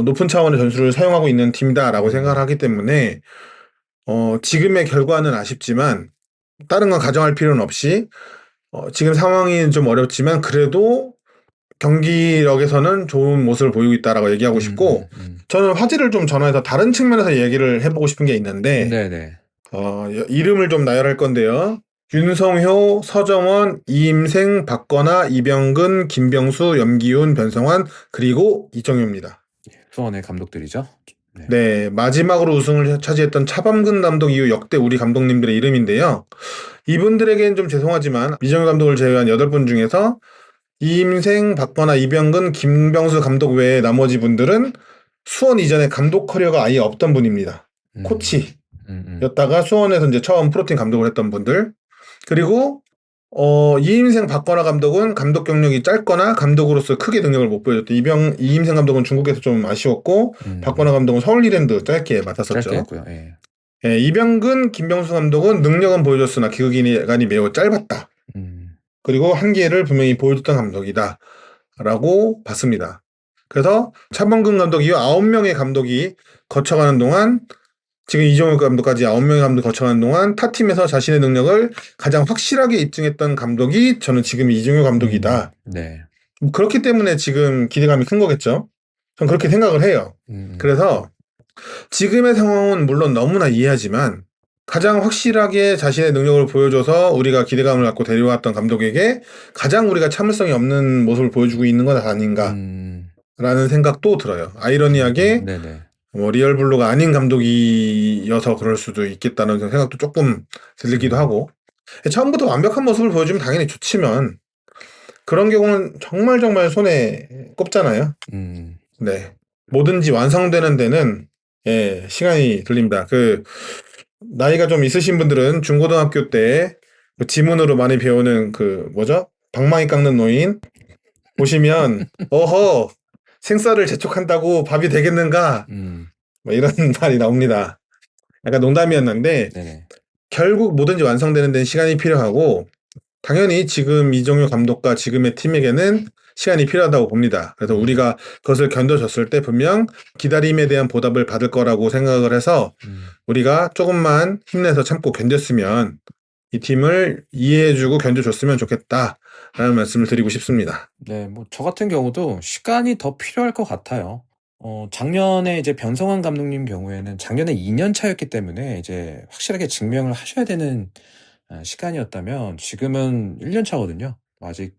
높은 차원의 전술을 사용하고 있는 팀이다라고 생각을 하기 때문에 지금의 결과는 아쉽지만 다른 건 가정할 필요는 없이 지금 상황이 좀 어렵지만 그래도 경기력에서는 좋은 모습을 보이고 있다라고 얘기하고 싶고 저는 화제를 좀 전환해서 다른 측면에서 얘기를 해보고 싶은 게 있는데 네네. 이름을 좀 나열할 건데요. 윤성효, 서정원, 이임생, 박건아, 이병근, 김병수, 염기훈, 변성환 그리고 이정효입니다. 수원의 감독들이죠. 네, 마지막으로 우승을 차지했던 차범근 감독 이후 역대 우리 감독님들의 이름인데요. 이분들에게는 좀 죄송하지만 이정효 감독을 제외한 8분 중에서 이임생, 박건아, 이병근, 김병수 감독 외에 나머지 분들은 수원 이전에 감독 커리어가 아예 없던 분입니다. 코치였다가 수원에서 이제 처음 프로팀 감독을 했던 분들. 그리고 이임생 박건아 감독은 감독 경력이 짧거나 감독으로서 크게 능력을 못 보여줬고 이임생 감독은 중국에서 좀 아쉬웠고 박건아 감독은 서울 이랜드 짧게 맡았었죠. 짧게 했고요. 예. 예, 이병근, 김병수 감독은 능력은 보여줬으나 기간이 매우 짧았다. 그리고 한계를 분명히 보여줬던 감독이다 라고 봤습니다. 그래서 차범근 감독 이후 9명의 감독이 거쳐가는 동안 지금 이정효 감독까지 9명의 감독이 거쳐가는 동안 타팀에서 자신의 능력을 가장 확실하게 입증했던 감독이 저는 지금 이정효 감독이다. 네. 그렇기 때문에 지금 기대감이 큰 거겠죠. 저는 그렇게 생각을 해요. 그래서 지금의 상황은 물론 너무나 이해하지만 가장 확실하게 자신의 능력을 보여줘서 우리가 기대감을 갖고 데려왔던 감독에게 가장 우리가 참을성이 없는 모습을 보여주고 있는 건 아닌가라는 생각도 들어요. 아이러니하게 네네. 뭐 리얼블루가 아닌 감독이어서 그럴 수도 있겠다는 생각도 조금 들기도 하고 처음부터 완벽한 모습을 보여주면 당연히 좋지만 그런 경우는 정말 손에 꼽잖아요. 네, 뭐든지 완성되는 데는 시간이 들립니다. 나이가 좀 있으신 분들은 중고등학교 때 지문으로 많이 배우는 방망이 깎는 노인 보시면 어허 생쌀을 재촉한다고 밥이 되겠는가? 뭐 이런 말이 나옵니다. 약간 농담이었는데 네네. 결국 뭐든지 완성되는 데는 시간이 필요하고 당연히 지금 이정효 감독과 지금의 팀에게는 시간이 필요하다고 봅니다. 그래서 우리가 그것을 견뎌줬을 때 분명 기다림에 대한 보답을 받을 거라고 생각을 해서 우리가 조금만 힘내서 참고 견뎠으면 이 팀을 이해해주고 견뎌줬으면 좋겠다라는 말씀을 드리고 싶습니다. 네, 뭐, 저 같은 경우도 시간이 더 필요할 것 같아요. 작년에 이제 변성환 감독님 경우에는 작년에 2년 차였기 때문에 이제 확실하게 증명을 하셔야 되는 시간이었다면 지금은 1년 차거든요. 아직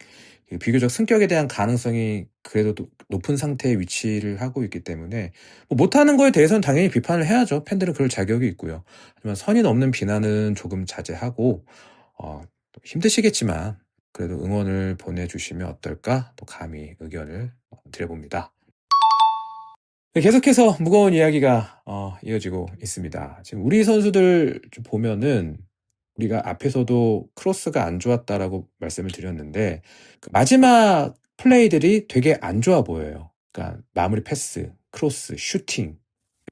그 비교적 승격에 대한 가능성이 그래도 높은 상태에 위치를 하고 있기 때문에 뭐 못하는 거에 대해서는 당연히 비판을 해야죠. 팬들은 그럴 자격이 있고요. 하지만 선이 넘는 비난은 조금 자제하고 또 힘드시겠지만 그래도 응원을 보내주시면 어떨까 또 감히 의견을 드려봅니다. 네, 계속해서 무거운 이야기가 이어지고 있습니다. 지금 우리 선수들 좀 보면은 우리가 앞에서도 크로스가 안 좋았다라고 말씀을 드렸는데 그 마지막 플레이들이 되게 안 좋아 보여요. 그러니까 마무리 패스, 크로스, 슈팅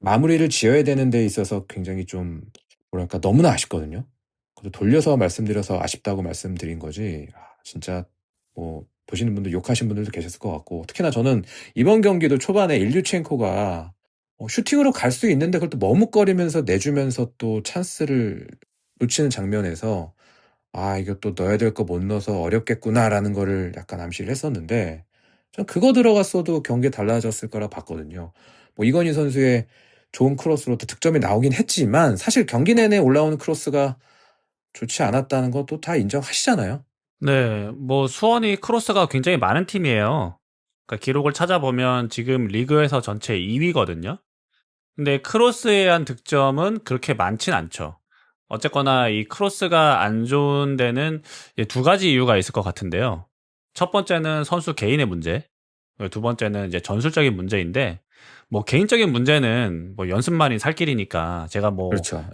마무리를 지어야 되는 데 있어서 굉장히 좀 뭐랄까 너무나 아쉽거든요. 그래서 돌려서 말씀드려서 아쉽다고 말씀드린 거지 진짜 뭐 보시는 분들 욕하신 분들도 계셨을 것 같고 특히나 저는 이번 경기도 초반에 일류첸코가 슈팅으로 갈 수 있는데 그걸 또 머뭇거리면서 내주면서 또 찬스를 놓치는 장면에서 이거 또 넣어야 될 거 못 넣어서 어렵겠구나라는 거를 약간 암시를 했었는데 전 그거 들어갔어도 경기 달라졌을 거라 봤거든요. 뭐 이건희 선수의 좋은 크로스로 또 득점이 나오긴 했지만 사실 경기 내내 올라오는 크로스가 좋지 않았다는 것도 다 인정하시잖아요. 네, 뭐 수원이 크로스가 굉장히 많은 팀이에요. 그러니까 기록을 찾아보면 지금 리그에서 전체 2위거든요. 근데 크로스에 의한 득점은 그렇게 많진 않죠. 어쨌거나 이 크로스가 안 좋은 데는 이제 두 가지 이유가 있을 것 같은데요. 첫 번째는 선수 개인의 문제, 두 번째는 이제 전술적인 문제인데, 뭐 개인적인 문제는 뭐 연습만이 살 길이니까 제가 뭐 그렇죠.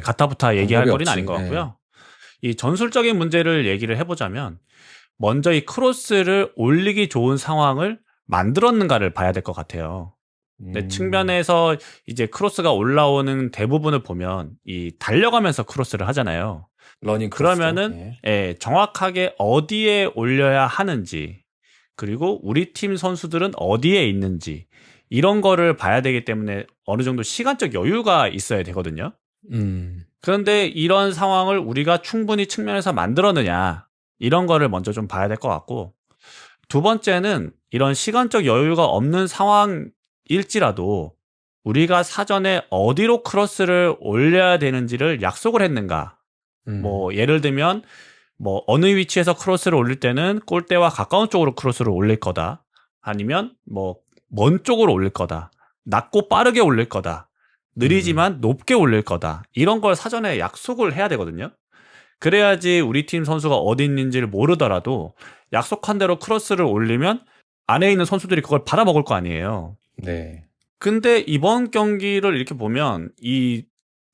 가타부타 얘기할 방법이 거리는 없지. 아닌 것 같고요. 이 전술적인 문제를 얘기를 해보자면 먼저 이 크로스를 올리기 좋은 상황을 만들었는가를 봐야 될 것 같아요. 네, 측면에서 이제 크로스가 올라오는 대부분을 보면 이 달려가면서 크로스를 하잖아요. 러닝 크로스죠. 그러면은 정확하게 어디에 올려야 하는지 그리고 우리 팀 선수들은 어디에 있는지 이런 거를 봐야 되기 때문에 어느 정도 시간적 여유가 있어야 되거든요. 그런데 이런 상황을 우리가 충분히 측면에서 만들었느냐 이런 거를 먼저 좀 봐야 될 것 같고 두 번째는 이런 시간적 여유가 없는 상황일지라도 우리가 사전에 어디로 크로스를 올려야 되는지를 약속을 했는가. 뭐 예를 들면 뭐 어느 위치에서 크로스를 올릴 때는 골대와 가까운 쪽으로 크로스를 올릴 거다. 아니면 뭐 먼 쪽으로 올릴 거다. 낮고 빠르게 올릴 거다. 느리지만 높게 올릴 거다. 이런 걸 사전에 약속을 해야 되거든요. 그래야지 우리 팀 선수가 어디 있는지를 모르더라도 약속한 대로 크로스를 올리면 안에 있는 선수들이 그걸 받아먹을 거 아니에요. 네. 근데 이번 경기를 이렇게 보면 이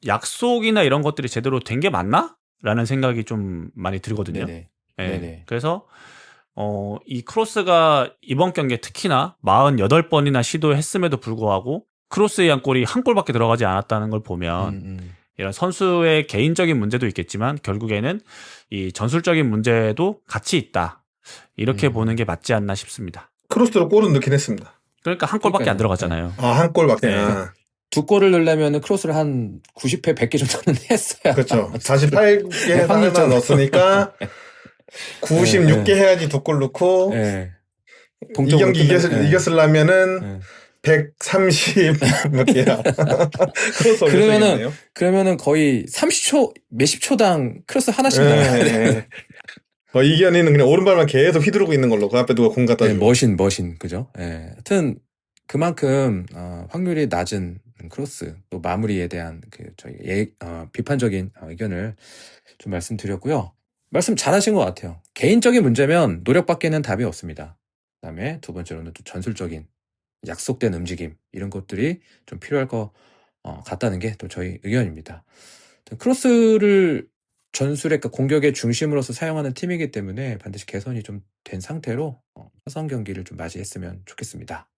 약속이나 이런 것들이 제대로 된 게 맞나? 라는 생각이 좀 많이 들거든요. 네네. 예. 네네. 그래서 이 크로스가 이번 경기에 특히나 48번이나 시도했음에도 불구하고 크로스에 의한 골이 한 골밖에 들어가지 않았다는 걸 보면 이런 선수의 개인적인 문제도 있겠지만 결국에는 이 전술적인 문제도 같이 있다. 이렇게 보는 게 맞지 않나 싶습니다. 크로스로 골은 넣긴 했습니다. 그러니까 한 골밖에 안 그러니까요. 들어갔잖아요. 한 골밖에. 네. 두 골을 넣으려면 크로스를 한 90회, 100개 정도는 했어야. 그렇죠. 48개 해서 하나 확률적으로. 넣었으니까 96개 해야지 두 골 넣고 이 동점으로 경기 이겼으려면은 130 몇 개야. 크로스 올렸어야겠네요. 그러면은 거의 30초, 몇십 초당 크로스 하나씩 나가야 돼. 이견이는 그냥 오른발만 계속 휘두르고 있는 걸로 그 앞에 누가 공 갖다 주고. 머신, 그죠? 하여튼 그만큼 확률이 낮은 크로스 또 마무리에 대한 저희 비판적인 의견을 좀 말씀드렸고요. 말씀 잘하신 것 같아요. 개인적인 문제면 노력밖에는 답이 없습니다. 그다음에 두 번째로는 또 전술적인 약속된 움직임 이런 것들이 좀 필요할 것 같다는 게 또 저희 의견입니다. 크로스를 전술의 공격의 중심으로서 사용하는 팀이기 때문에 반드시 개선이 좀 된 상태로 화성 경기를 좀 맞이했으면 좋겠습니다.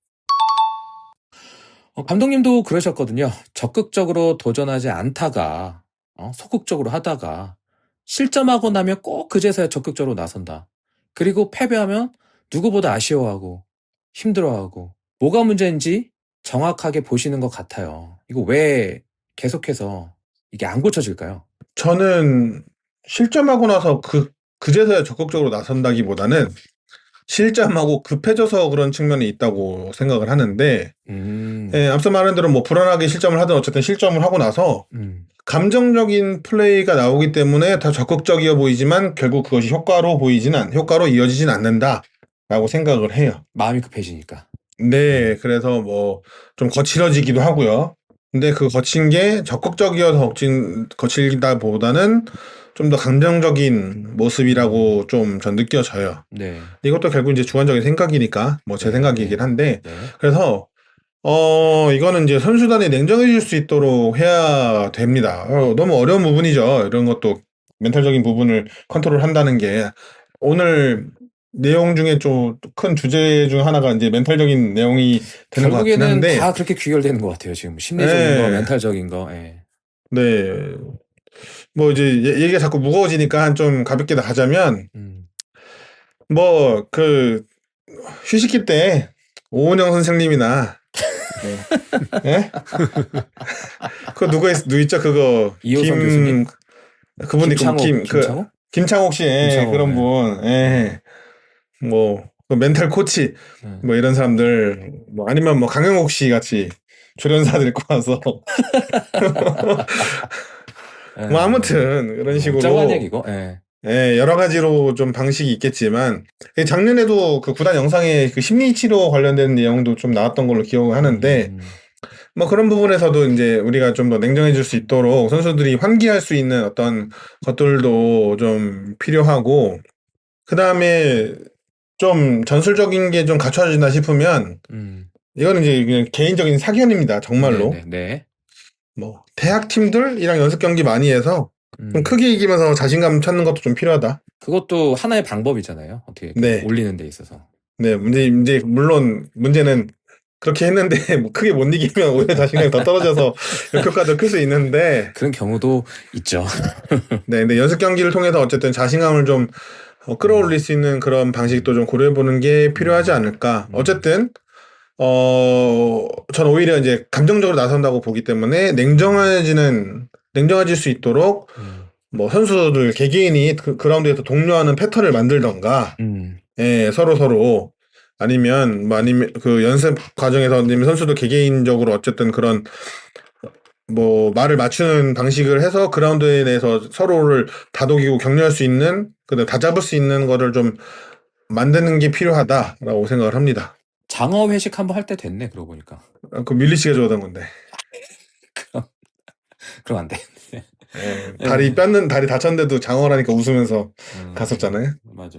감독님도 그러셨거든요. 적극적으로 도전하지 않다가 소극적으로 하다가 실점하고 나면 꼭 그제서야 적극적으로 나선다. 그리고 패배하면 누구보다 아쉬워하고 힘들어하고 뭐가 문제인지 정확하게 보시는 것 같아요. 이거 왜 계속해서 이게 안 고쳐질까요? 저는 실점하고 나서 그제서야 적극적으로 나선다기보다는 실점하고 급해져서 그런 측면이 있다고 생각을 하는데, 예, 앞서 말한 대로 뭐 불안하게 실점을 하든 어쨌든 실점을 하고 나서 감정적인 플레이가 나오기 때문에 더 적극적이어 보이지만 결국 그것이 효과로 이어지진 않는다라고 생각을 해요. 마음이 급해지니까. 네, 그래서 뭐 좀 거칠어지기도 하고요. 근데 그 거친 게 적극적이어서 거칠다보다는 좀 더 감정적인 모습이라고 좀 전 느껴져요. 네. 이것도 결국 이제 주관적인 생각이니까 뭐 제 네, 생각이긴 한데, 네. 그래서 이거는 이제 선수단이 냉정해질 수 있도록 해야 됩니다. 너무 어려운 부분이죠. 이런 것도 멘탈적인 부분을 컨트롤한다는 게. 오늘 내용 중에 좀 큰 주제 중 하나가 이제 멘탈적인 내용이 되는 것 같긴 결국에는 한데, 다 그렇게 귀결되는 것 같아요. 지금 심리적인 네. 거, 멘탈적인 거. 예. 네. 뭐 이제 얘기가 자꾸 무거워지니까 좀 가볍게 가자면, 뭐 휴식기 때 오은영 선생님이나 예? 그거 누구 있죠? 그거 이호선 교수님? 그분이 김창옥? 김창옥 씨, 예, 김창옥, 그런 네. 분, 예. 뭐 그 멘탈 코치 뭐 이런 사람들, 뭐 아니면 뭐 강영옥 씨 같이 조련사 데리고 와서 뭐 아무튼 그런 식으로 복잡한 얘기고. 예. 예, 여러 가지로 좀 방식이 있겠지만, 작년에도 그 구단 영상에 그 심리치료 관련된 내용도 좀 나왔던 걸로 기억을 하는데, 뭐 그런 부분에서도 이제 우리가 좀 더 냉정해질 수 있도록 선수들이 환기할 수 있는 어떤 것들도 좀 필요하고, 그 다음에 좀 전술적인 게 좀 갖춰진다 싶으면, 이거는 이제 그냥 개인적인 사견입니다. 정말로. 네. 뭐 대학 팀들이랑 연습 경기 많이 해서 좀 크게 이기면서 자신감 찾는 것도 좀 필요하다. 그것도 하나의 방법이잖아요. 어떻게 네. 올리는 데 있어서. 네, 물론 문제는 그렇게 했는데 뭐 크게 못 이기면 오히려 자신감이 더 떨어져서 역효과가 더 클 수 있는데, 그런 경우도 있죠. 네, 근데 연습 경기를 통해서 어쨌든 자신감을 좀 끌어올릴 수 있는 그런 방식도 좀 고려해보는 게 필요하지 않을까. 어쨌든 전 오히려 이제 감정적으로 나선다고 보기 때문에 냉정해질 수 있도록 뭐 선수들 개개인이 그라운드에서 독려하는 패턴을 만들던가, 예, 서로 아니면 그 연습 과정에서 아니면 선수들 개개인적으로 어쨌든 그런 뭐 말을 맞추는 방식을 해서 그라운드에 대해서 서로를 다독이고 격려할 수 있는, 다잡을 수 있는 거를 좀 만드는 게 필요하다라고 생각을 합니다. 장어 회식 한번 할 때 됐네, 그러고 보니까. 그 밀리 씨가 좋아하던 건데. 그럼 안 돼. 다리 다쳤는데도 장어라니까 웃으면서 갔었잖아요. 맞아.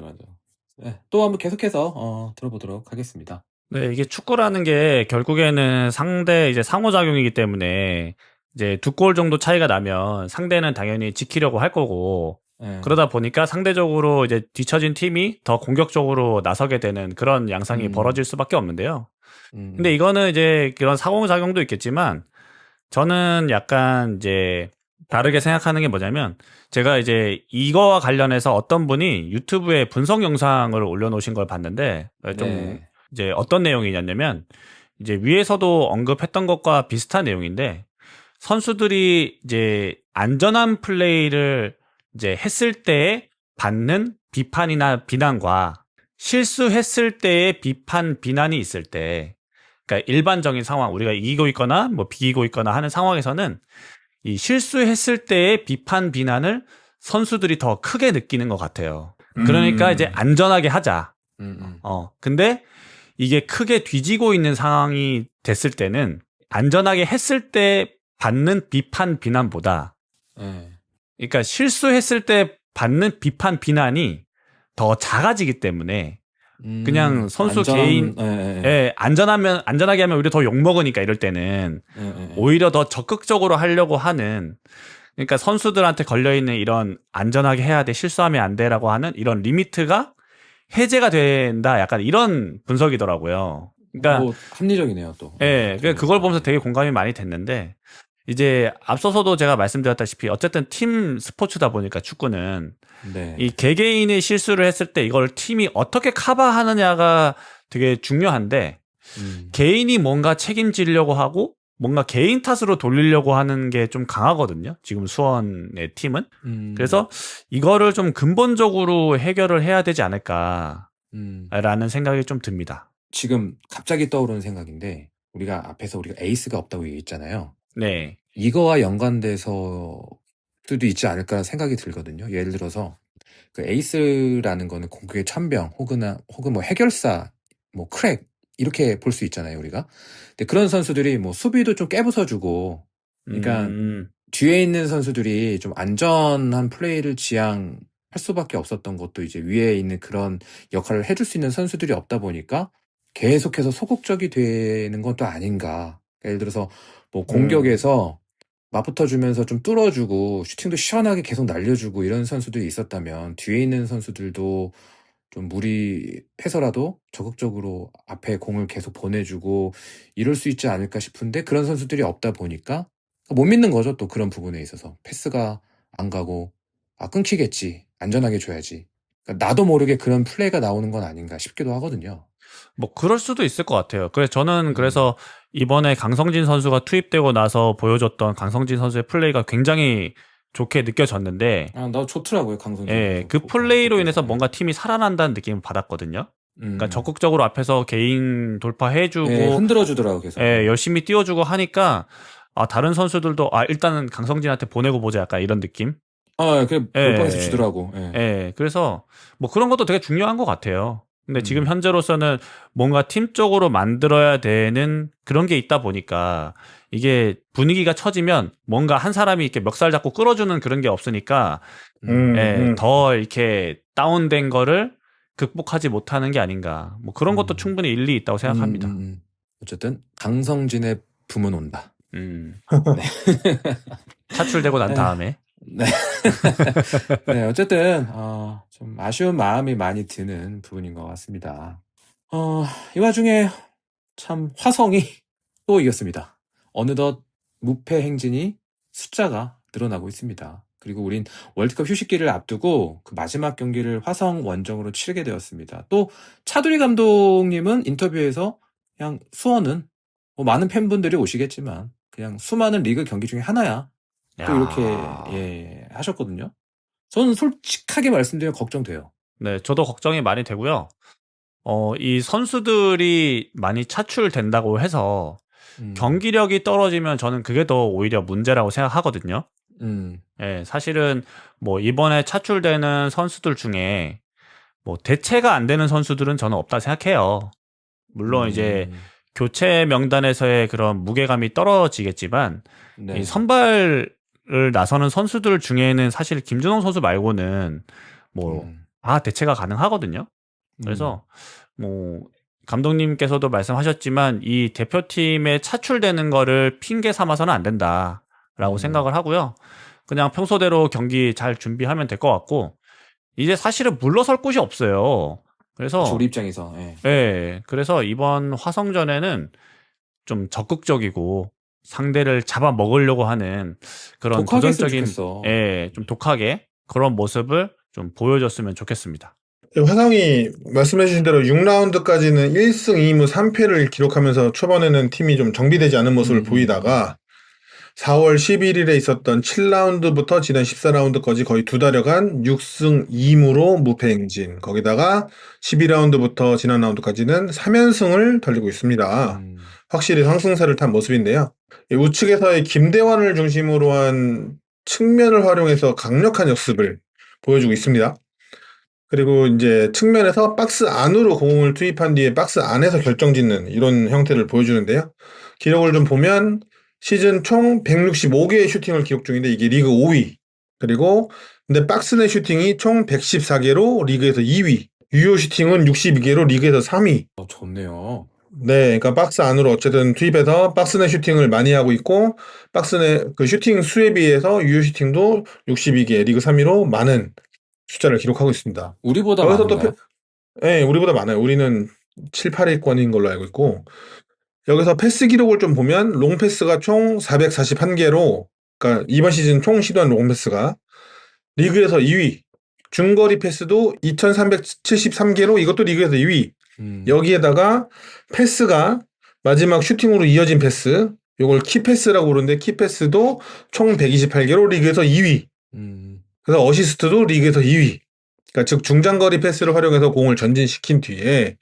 네, 또 한번 계속해서 들어보도록 하겠습니다. 네, 이게 축구라는 게 결국에는 상대 이제 상호작용이기 때문에 이제 2골 정도 차이가 나면 상대는 당연히 지키려고 할 거고, 그러다 보니까 상대적으로 이제 뒤처진 팀이 더 공격적으로 나서게 되는 그런 양상이 벌어질 수밖에 없는데요. 근데 이거는 이제 그런 상호작용도 있겠지만, 저는 약간 이제 다르게 생각하는 게 뭐냐면, 제가 이제 이거와 관련해서 어떤 분이 유튜브에 분석 영상을 올려놓으신 걸 봤는데, 좀 이제 어떤 내용이냐면, 이제 위에서도 언급했던 것과 비슷한 내용인데, 선수들이 이제 안전한 플레이를 이제 했을 때 받는 비판이나 비난과 실수했을 때의 비판, 비난이 있을 때, 그러니까 일반적인 상황, 우리가 이기고 있거나 뭐 비기고 있거나 하는 상황에서는 이 실수했을 때의 비판, 비난을 선수들이 더 크게 느끼는 것 같아요. 그러니까 이제 안전하게 하자. 근데 이게 크게 뒤지고 있는 상황이 됐을 때는 안전하게 했을 때 받는 비판, 비난보다, 그러니까 실수했을 때 받는 비판, 비난이 더 작아지기 때문에 그냥 선수 개인에 안전하게 하면 오히려 더 욕먹으니까 이럴 때는 오히려 더 적극적으로 하려고 하는, 그러니까 선수들한테 걸려있는 이런 안전하게 해야 돼, 실수하면 안 돼라고 하는 이런 리미트가 해제가 된다, 약간 이런 분석이더라고요. 그러니까 뭐 합리적이네요 또. 예, 그걸 보면서 되게 공감이 많이 됐는데 이제 앞서서도 제가 말씀드렸다시피 어쨌든 팀 스포츠다 보니까 축구는 네. 이 개개인이 실수를 했을 때 이걸 팀이 어떻게 커버하느냐가 되게 중요한데 개인이 뭔가 책임지려고 하고 뭔가 개인 탓으로 돌리려고 하는 게 좀 강하거든요. 지금 수원의 팀은. 그래서 이거를 좀 근본적으로 해결을 해야 되지 않을까라는 생각이 좀 듭니다. 지금 갑자기 떠오르는 생각인데 우리가 에이스가 없다고 얘기했잖아요. 네. 이거와 연관돼서 수도 있지 않을까 생각이 들거든요. 예를 들어서 그 에이스라는 거는 공격의 천병 혹은 뭐 해결사, 뭐 크랙 이렇게 볼 수 있잖아요, 우리가. 근데 그런 선수들이 뭐 수비도 좀 깨부숴주고, 그러니까 뒤에 있는 선수들이 좀 안전한 플레이를 지향할 수밖에 없었던 것도 이제 위에 있는 그런 역할을 해줄 수 있는 선수들이 없다 보니까 계속해서 소극적이 되는 것도 아닌가. 예를 들어서 뭐 공격에서 맞붙어 주면서 좀 뚫어주고 슈팅도 시원하게 계속 날려주고 이런 선수들이 있었다면 뒤에 있는 선수들도 좀 무리해서라도 적극적으로 앞에 공을 계속 보내주고 이럴 수 있지 않을까 싶은데 그런 선수들이 없다 보니까 못 믿는 거죠. 또 그런 부분에 있어서 패스가 안 가고 끊기겠지, 안전하게 줘야지. 그러니까 나도 모르게 그런 플레이가 나오는 건 아닌가 싶기도 하거든요. 뭐 그럴 수도 있을 것 같아요. 그래서 저는 그래서 이번에 강성진 선수가 투입되고 나서 보여줬던 강성진 선수의 플레이가 굉장히 좋게 느껴졌는데, 나 좋더라고요, 강성진. 예, 그 플레이로 인해서 뭔가 팀이 살아난다는 느낌을 받았거든요. 그러니까 적극적으로 앞에서 개인 돌파해주고, 흔들어주더라고 계속. 예, 열심히 띄워주고 하니까 다른 선수들도 일단은 강성진한테 보내고 보자 약간 이런 느낌. 그래 몰빵해서 주더라고. 예, 그래서 뭐 그런 것도 되게 중요한 것 같아요. 근데 지금 현재로서는 뭔가 팀적으로 만들어야 되는 그런 게 있다 보니까 이게 분위기가 처지면 뭔가 한 사람이 이렇게 멱살 잡고 끌어주는 그런 게 없으니까 더 이렇게 다운된 거를 극복하지 못하는 게 아닌가. 뭐 그런 것도 충분히 일리 있다고 생각합니다. 어쨌든 강성진의 붐은 온다. 네. 차출되고 난 다음에. 네. 네, 어쨌든 좀 아쉬운 마음이 많이 드는 부분인 것 같습니다. 이 와중에 참 화성이 또 이겼습니다. 어느덧 무패 행진이 숫자가 늘어나고 있습니다. 그리고 우린 월드컵 휴식기를 앞두고 그 마지막 경기를 화성 원정으로 치르게 되었습니다. 또 차두리 감독님은 인터뷰에서 그냥 수원은 뭐 많은 팬분들이 오시겠지만 그냥 수많은 리그 경기 중에 하나야. 또 이렇게 하셨거든요. 저는 솔직하게 말씀드리면 걱정돼요. 네, 저도 걱정이 많이 되고요. 이 선수들이 많이 차출된다고 해서 경기력이 떨어지면 저는 그게 더 오히려 문제라고 생각하거든요. 예, 사실은 뭐 이번에 차출되는 선수들 중에 뭐 대체가 안 되는 선수들은 저는 없다 생각해요. 물론 이제 교체 명단에서의 그런 무게감이 떨어지겠지만 이 선발을 나서는 선수들 중에는 사실 김준홍 선수 말고는 뭐 대체가 가능하거든요. 그래서 뭐 감독님께서도 말씀하셨지만 이 대표팀에 차출되는 거를 핑계 삼아서는 안 된다라고 생각을 하고요. 그냥 평소대로 경기 잘 준비하면 될 것 같고 이제 사실은 물러설 곳이 없어요. 그래서 우리 입장에서 그래서 이번 화성전에는 좀 적극적이고 상대를 잡아먹으려고 하는 그런 도전적인 좀 독하게 그런 모습을 좀 보여줬으면 좋겠습니다. 화성이 말씀해주신 대로 6라운드까지는 1승 2무 3패를 기록하면서 초반에는 팀이 좀 정비되지 않은 모습을 보이다가 4월 11일에 있었던 7라운드부터 지난 14라운드까지 거의 두 달여간 6승 2무로 무패 행진. 거기다가 12라운드부터 지난 라운드까지는 3연승을 달리고 있습니다. 확실히 상승세를 탄 모습인데요. 우측에서의 김대환을 중심으로 한 측면을 활용해서 강력한 역습을 보여주고 있습니다. 그리고 이제 측면에서 박스 안으로 공을 투입한 뒤에 박스 안에서 결정짓는 이런 형태를 보여주는데요. 기록을 좀 보면 시즌 총 165개의 슈팅을 기록 중인데 이게 리그 5위. 그리고 근데 박스 내 슈팅이 총 114개로 리그에서 2위. 유효 슈팅은 62개로 리그에서 3위. 좋네요. 네, 그러니까 박스 안으로 어쨌든 투입해서 박스 내 슈팅을 많이 하고 있고 박스 내 그 슈팅 수에 비해서 유효 슈팅도 62개, 리그 3위로 많은 숫자를 기록하고 있습니다. 우리보다 많은가요? 네, 우리보다 많아요. 우리는 7, 8위권인 걸로 알고 있고, 여기서 패스 기록을 좀 보면 롱패스가 총 441개로, 그러니까 이번 시즌 총 시도한 롱패스가 리그에서 2위, 중거리 패스도 2373개로 이것도 리그에서 2위. 여기에다가 패스가 마지막 슈팅으로 이어진 패스, 요걸 키패스라고 부르는데 키패스도 총 128개로 리그에서 2위. 그래서 어시스트도 리그에서 2위. 그러니까 즉 중장거리 패스를 활용해서 공을 전진시킨 뒤에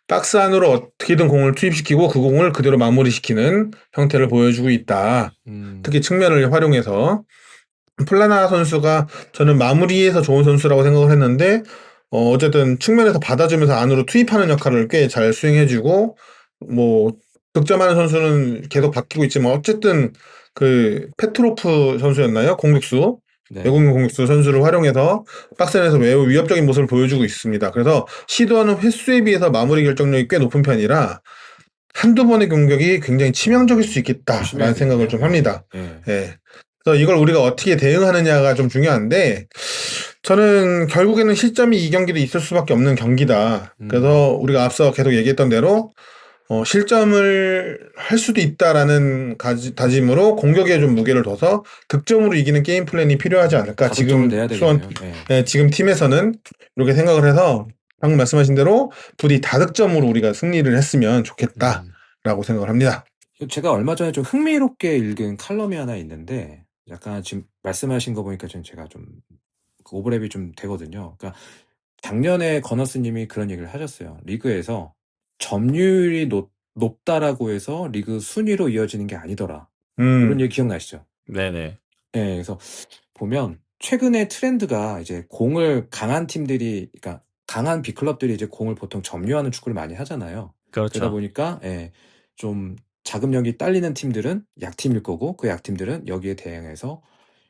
박스 안으로 어떻게든 공을 투입시키고 그 공을 그대로 마무리시키는 형태를 보여주고 있다. 특히 측면을 활용해서 플라나 선수가 저는 마무리에서 좋은 선수라고 생각을 했는데 어쨌든 측면에서 받아주면서 안으로 투입하는 역할을 꽤 잘 수행해주고 뭐 득점하는 선수는 계속 바뀌고 있지만 어쨌든 그 페트로프 선수였나요? 공격수. 네. 외국인 공격수 선수를 활용해서 박스안에서 매우 위협적인 모습을 보여주고 있습니다. 그래서 시도하는 횟수에 비해서 마무리 결정력이 꽤 높은 편이라 한두 번의 공격이 굉장히 치명적일 수 있겠다라는 생각을 좀 합니다. 예. 그래서 이걸 우리가 어떻게 대응하느냐가 좀 중요한데 저는 결국에는 실점이 이 경기도 있을 수밖에 없는 경기다. 그래서 우리가 앞서 계속 얘기했던 대로 실점을 할 수도 있다라는 다짐으로 공격에 좀 무게를 둬서 득점으로 이기는 게임 플랜이 필요하지 않을까. 지금 내야 수원, 되겠네요. 네, 지금 팀에서는 이렇게 생각을 해서 방금 말씀하신 대로 부디 다득점으로 우리가 승리를 했으면 좋겠다라고 생각을 합니다. 제가 얼마 전에 좀 흥미롭게 읽은 칼럼이 하나 있는데 약간 지금 말씀하신 거 보니까 제가 좀 오버랩이 좀 되거든요. 그러니까 작년에 건너스님이 그런 얘기를 하셨어요. 리그에서 점유율이 높다라고 해서 리그 순위로 이어지는 게 아니더라. 이런 얘기 기억나시죠? 네네. 네, 그래서 보면 최근의 트렌드가 이제 공을 강한 팀들이, 그러니까 강한 빅클럽들이 이제 공을 보통 점유하는 축구를 많이 하잖아요. 그렇죠. 그러다 보니까 좀 자금력이 딸리는 팀들은 약팀일 거고 그 약팀들은 여기에 대응해서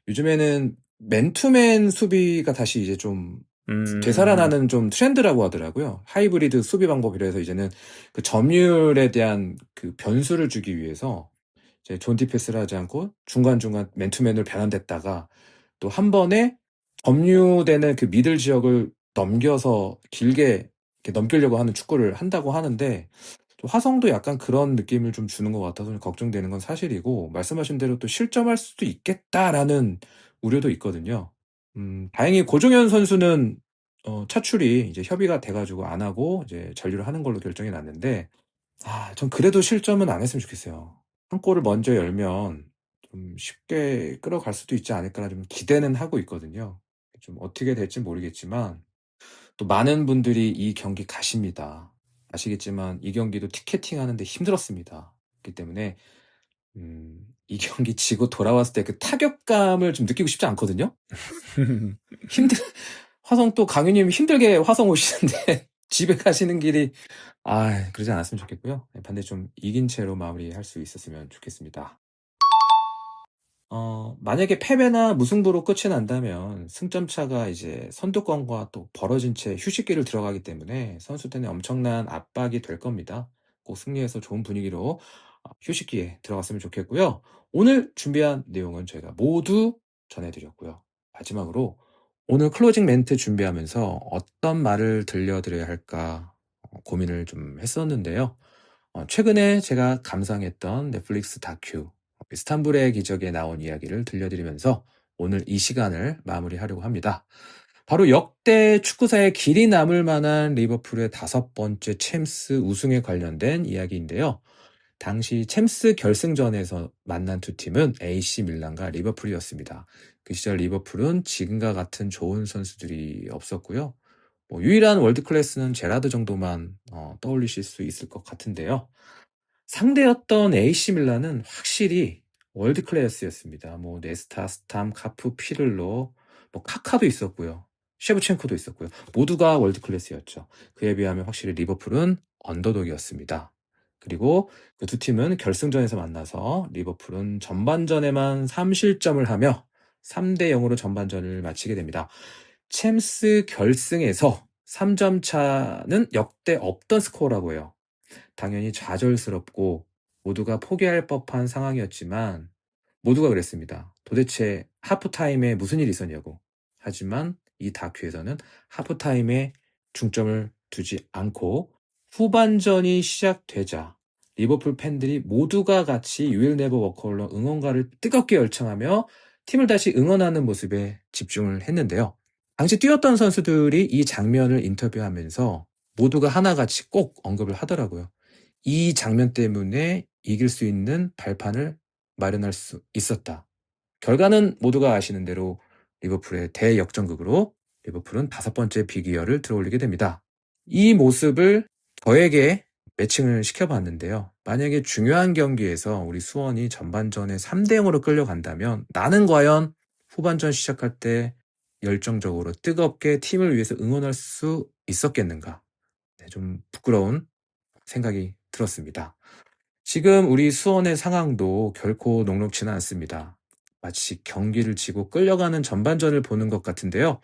요즘에는 맨투맨 수비가 다시 이제 좀 되살아나는 좀 트렌드라고 하더라고요. 하이브리드 수비 방법이라 해서 이제는 그 점유율에 대한 그 변수를 주기 위해서 이제 존 디패스를 하지 않고 중간중간 맨투맨으로 변환됐다가 또 한 번에 점유되는 그 미들 지역을 넘겨서 길게 이렇게 넘기려고 하는 축구를 한다고 하는데 또 화성도 약간 그런 느낌을 좀 주는 것 같아서 좀 걱정되는 건 사실이고 말씀하신 대로 또 실점할 수도 있겠다라는 우려도 있거든요. 다행히 고종현 선수는 차출이 이제 협의가 돼가지고 안 하고 이제 잔류를 하는 걸로 결정이 났는데 전 그래도 실점은 안 했으면 좋겠어요. 한 골을 먼저 열면 좀 쉽게 끌어갈 수도 있지 않을까라 좀 기대는 하고 있거든요. 좀 어떻게 될지 모르겠지만 또 많은 분들이 이 경기 가십니다. 아시겠지만 이 경기도 티켓팅 하는데 힘들었습니다. 그렇기 때문에 이 경기 지고 돌아왔을 때 그 타격감을 좀 느끼고 싶지 않거든요. 화성 또 강유님 힘들게 화성 오시는데 집에 가시는 길이 그러지 않았으면 좋겠고요. 반대 좀 이긴 채로 마무리할 수 있었으면 좋겠습니다. 만약에 패배나 무승부로 끝이 난다면 승점 차가 이제 선두권과 또 벌어진 채 휴식기를 들어가기 때문에 선수들은 엄청난 압박이 될 겁니다. 꼭 승리해서 좋은 분위기로 휴식기에 들어갔으면 좋겠고요. 오늘 준비한 내용은 저희가 모두 전해드렸고요. 마지막으로 오늘 클로징 멘트 준비하면서 어떤 말을 들려드려야 할까 고민을 좀 했었는데요. 최근에 제가 감상했던 넷플릭스 다큐 이스탄불의 기적에 나온 이야기를 들려드리면서 오늘 이 시간을 마무리하려고 합니다. 바로 역대 축구사에 길이 남을 만한 리버풀의 5번째 챔스 우승에 관련된 이야기인데요. 당시 챔스 결승전에서 만난 두 팀은 AC 밀란과 리버풀이었습니다. 그 시절 리버풀은 지금과 같은 좋은 선수들이 없었고요. 유일한 월드클래스는 제라드 정도만 떠올리실 수 있을 것 같은데요. 상대였던 AC 밀란은 확실히 월드클래스였습니다. 네스타, 스탐, 카프, 피를로, 카카도 있었고요. 셰브첸코도 있었고요. 모두가 월드클래스였죠. 그에 비하면 확실히 리버풀은 언더독이었습니다. 그리고 그 두 팀은 결승전에서 만나서 리버풀은 전반전에만 3실점을 하며 3대 0으로 전반전을 마치게 됩니다. 챔스 결승에서 3점 차는 역대 없던 스코어라고 해요. 당연히 좌절스럽고 모두가 포기할 법한 상황이었지만 모두가 그랬습니다. 도대체 하프타임에 무슨 일이 있었냐고. 하지만 이 다큐에서는 하프타임에 중점을 두지 않고 후반전이 시작되자 리버풀 팬들이 모두가 같이 You Will Never Walk Alone 응원가를 뜨겁게 열창하며 팀을 다시 응원하는 모습에 집중을 했는데요. 당시 뛰었던 선수들이 이 장면을 인터뷰하면서 모두가 하나같이 꼭 언급을 하더라고요. 이 장면 때문에 이길 수 있는 발판을 마련할 수 있었다. 결과는 모두가 아시는 대로 리버풀의 대역전극으로 리버풀은 5번째 비기어를 들어올리게 됩니다. 이 모습을 저에게 매칭을 시켜봤는데요. 만약에 중요한 경기에서 우리 수원이 전반전에 3대0으로 끌려간다면 나는 과연 후반전 시작할 때 열정적으로 뜨겁게 팀을 위해서 응원할 수 있었겠는가? 네, 좀 부끄러운 생각이 들었습니다. 지금 우리 수원의 상황도 결코 녹록지는 않습니다. 마치 경기를 지고 끌려가는 전반전을 보는 것 같은데요.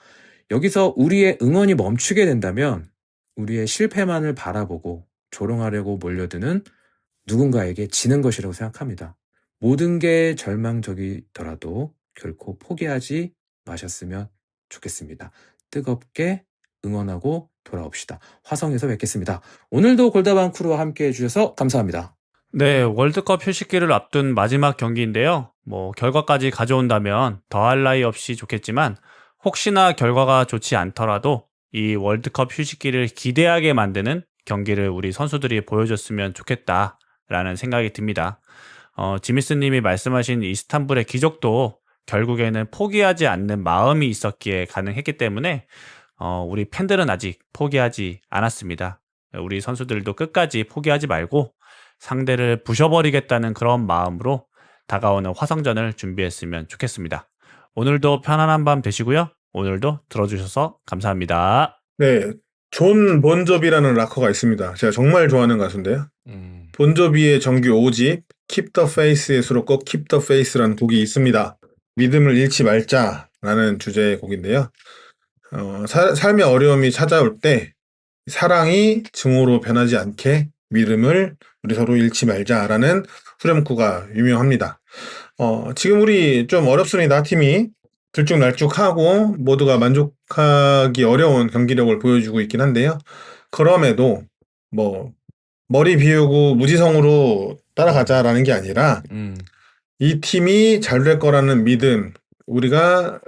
여기서 우리의 응원이 멈추게 된다면 우리의 실패만을 바라보고 조롱하려고 몰려드는 누군가에게 지는 것이라고 생각합니다. 모든 게 절망적이더라도 결코 포기하지 마셨으면 좋겠습니다. 뜨겁게 응원하고 돌아옵시다. 화성에서 뵙겠습니다. 오늘도 골다방 크루와 함께 해주셔서 감사합니다. 네, 월드컵 휴식기를 앞둔 마지막 경기인데요. 결과까지 가져온다면 더할 나위 없이 좋겠지만 혹시나 결과가 좋지 않더라도 이 월드컵 휴식기를 기대하게 만드는 경기를 우리 선수들이 보여줬으면 좋겠다라는 생각이 듭니다. 지미스님이 말씀하신 이스탄불의 기적도 결국에는 포기하지 않는 마음이 있었기에 가능했기 때문에 우리 팬들은 아직 포기하지 않았습니다. 우리 선수들도 끝까지 포기하지 말고 상대를 부셔버리겠다는 그런 마음으로 다가오는 화성전을 준비했으면 좋겠습니다. 오늘도 편안한 밤 되시고요. 오늘도 들어주셔서 감사합니다. 네, 존 본조비라는 락커가 있습니다. 제가 정말 좋아하는 가수인데요. 본조비의 정규 5집 Keep the Faith의 수록곡 Keep the Faith라는 곡이 있습니다. 믿음을 잃지 말자라는 주제의 곡인데요. 삶의 어려움이 찾아올 때 사랑이 증오로 변하지 않게 믿음을 우리 서로 잃지 말자라는 후렴구가 유명합니다. 지금 우리 좀 어렵습니다. 팀이 들쭉날쭉하고 모두가 만족하기 어려운 경기력을 보여주고 있긴 한데요. 그럼에도 머리 비우고 무지성으로 따라가자라는 게 아니라 이 팀이 잘 될 거라는 믿음, 우리가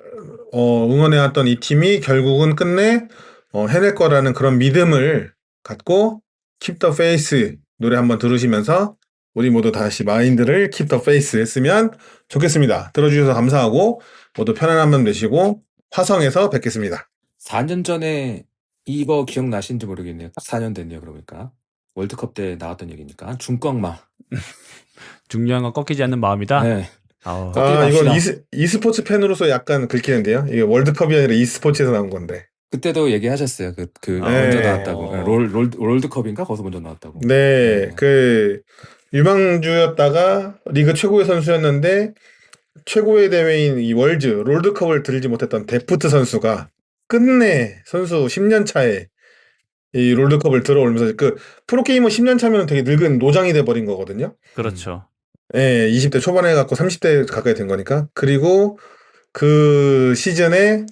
응원해왔던 이 팀이 결국은 끝내 해낼 거라는 그런 믿음을 갖고 Keep the Faith 노래 한번 들으시면서 우리 모두 다시 마인드를 Keep the Faith 했으면 좋겠습니다. 들어주셔서 감사하고 모두 편안한 밤 되시고 화성에서 뵙겠습니다. 4년 전에 이거 기억나시는지 모르겠네요. 딱 4년 됐네요. 그러니까 월드컵 때 나왔던 얘기니까 중꺾마. 중요한 건 꺾이지 않는 마음이다. 네. 이건 e스포츠 팬으로서 약간 긁히는데요. 이게 월드컵이 아니라 e스포츠에서 나온 건데. 그때도 얘기하셨어요. 먼저 나왔다고. 롤드컵인가? 거기서 먼저 나왔다고. 네, 유망주였다가 리그 최고의 선수였는데 최고의 대회인 이 롤드컵을 들지 못했던 데프트 선수가 끝내 선수 10년 차에 이 롤드컵을 들어올면서 프로게이머 10년 차면 되게 늙은 노장이 돼버린 거거든요. 그렇죠. 네, 20대 초반에 갖고 30대 가까이 된 거니까. 그리고 그 시즌에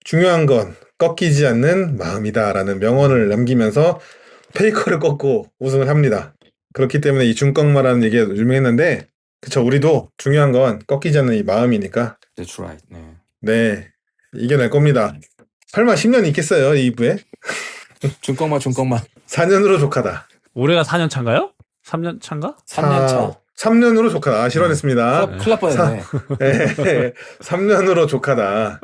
중요한 건 꺾이지 않는 마음이다라는 명언을 남기면서 페이커를 꺾고 우승을 합니다. 그렇기 때문에 이 중꺾마라는 얘기가 유명했는데, 그쵸, 우리도 중요한 건 꺾이지 않는 이 마음이니까. That's right. 네, 이겨낼 겁니다. 설마 10년 있겠어요, 이 2부에? 중꺾마. 4년으로 족하다. 올해가 4년 차인가요? 3년 차인가? 3년 차. 3년으로 족하다. 실언했습니다. 큰일 날 뻔했네. 네, 3년으로 족하다.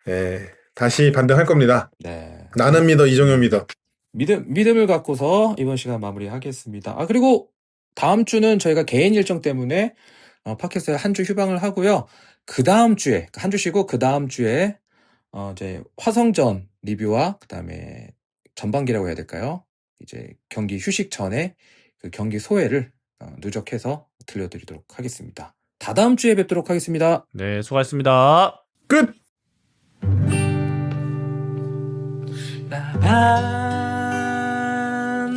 네, 다시 반등할 겁니다. 네. 나는 믿어, 이종효 믿어. 믿음을 갖고서 이번 시간 마무리하겠습니다. 그리고 다음 주는 저희가 개인 일정 때문에 팟캐스트에 한 주 휴방을 하고요. 그 다음 주에, 한 주 쉬고 그 다음 주에 이제 화성전 리뷰와 그 다음에 전반기라고 해야 될까요? 이제 경기 휴식 전에 그 경기 소회를 누적해서 들려드리도록 하겠습니다. 다다음 주에 뵙도록 하겠습니다. 네, 수고하셨습니다. 끝!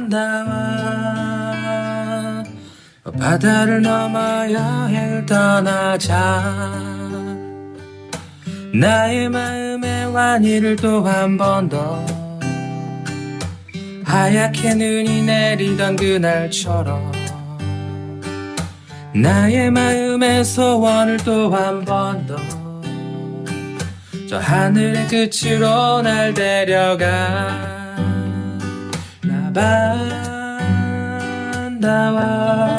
나와 바다를 넘어 여행을 떠나자. 나의 마음의 완이를 또 한 번 더 하얗게 눈이 내리던 그날처럼 나의 마음의 소원을 또 한 번 더 저 하늘의 끝으로 날 데려가 나반다와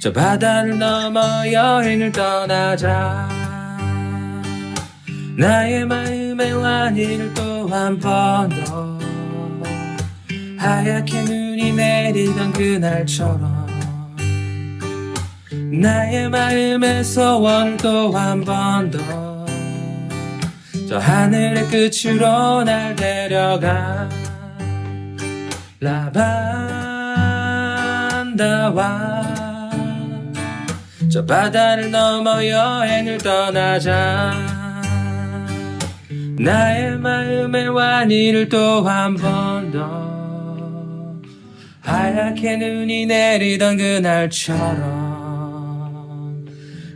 저 바다를 넘어 여행을 떠나자 나의 마음의 완이를 또 한 번 더 하얗게 눈이 내리던 그날처럼 나의 마음의 소원을 또 한 번 더 저 하늘의 끝으로 날 데려가 라반다와 저 바다를 넘어 여행을 떠나자 나의 마음의 완이를 또 한 번 더 하얗게 눈이 내리던 그날처럼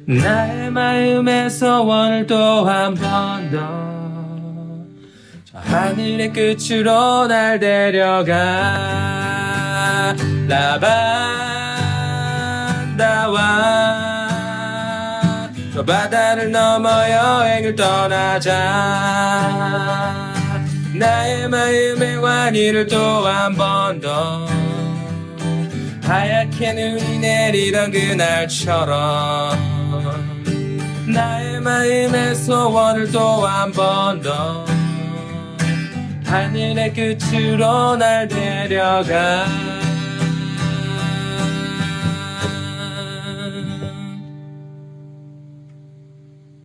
나의 마음의 소원을 또 한 번 더 저 하늘의 끝으로 날 데려가 라반다와 저 바다를 넘어 여행을 떠나자 나의 마음의 완이를 또 한 번 더 하얗게 눈이 내리던 그날처럼 나의 마음의 소원을 또 한 번 더 하늘의 끝으로 날 데려가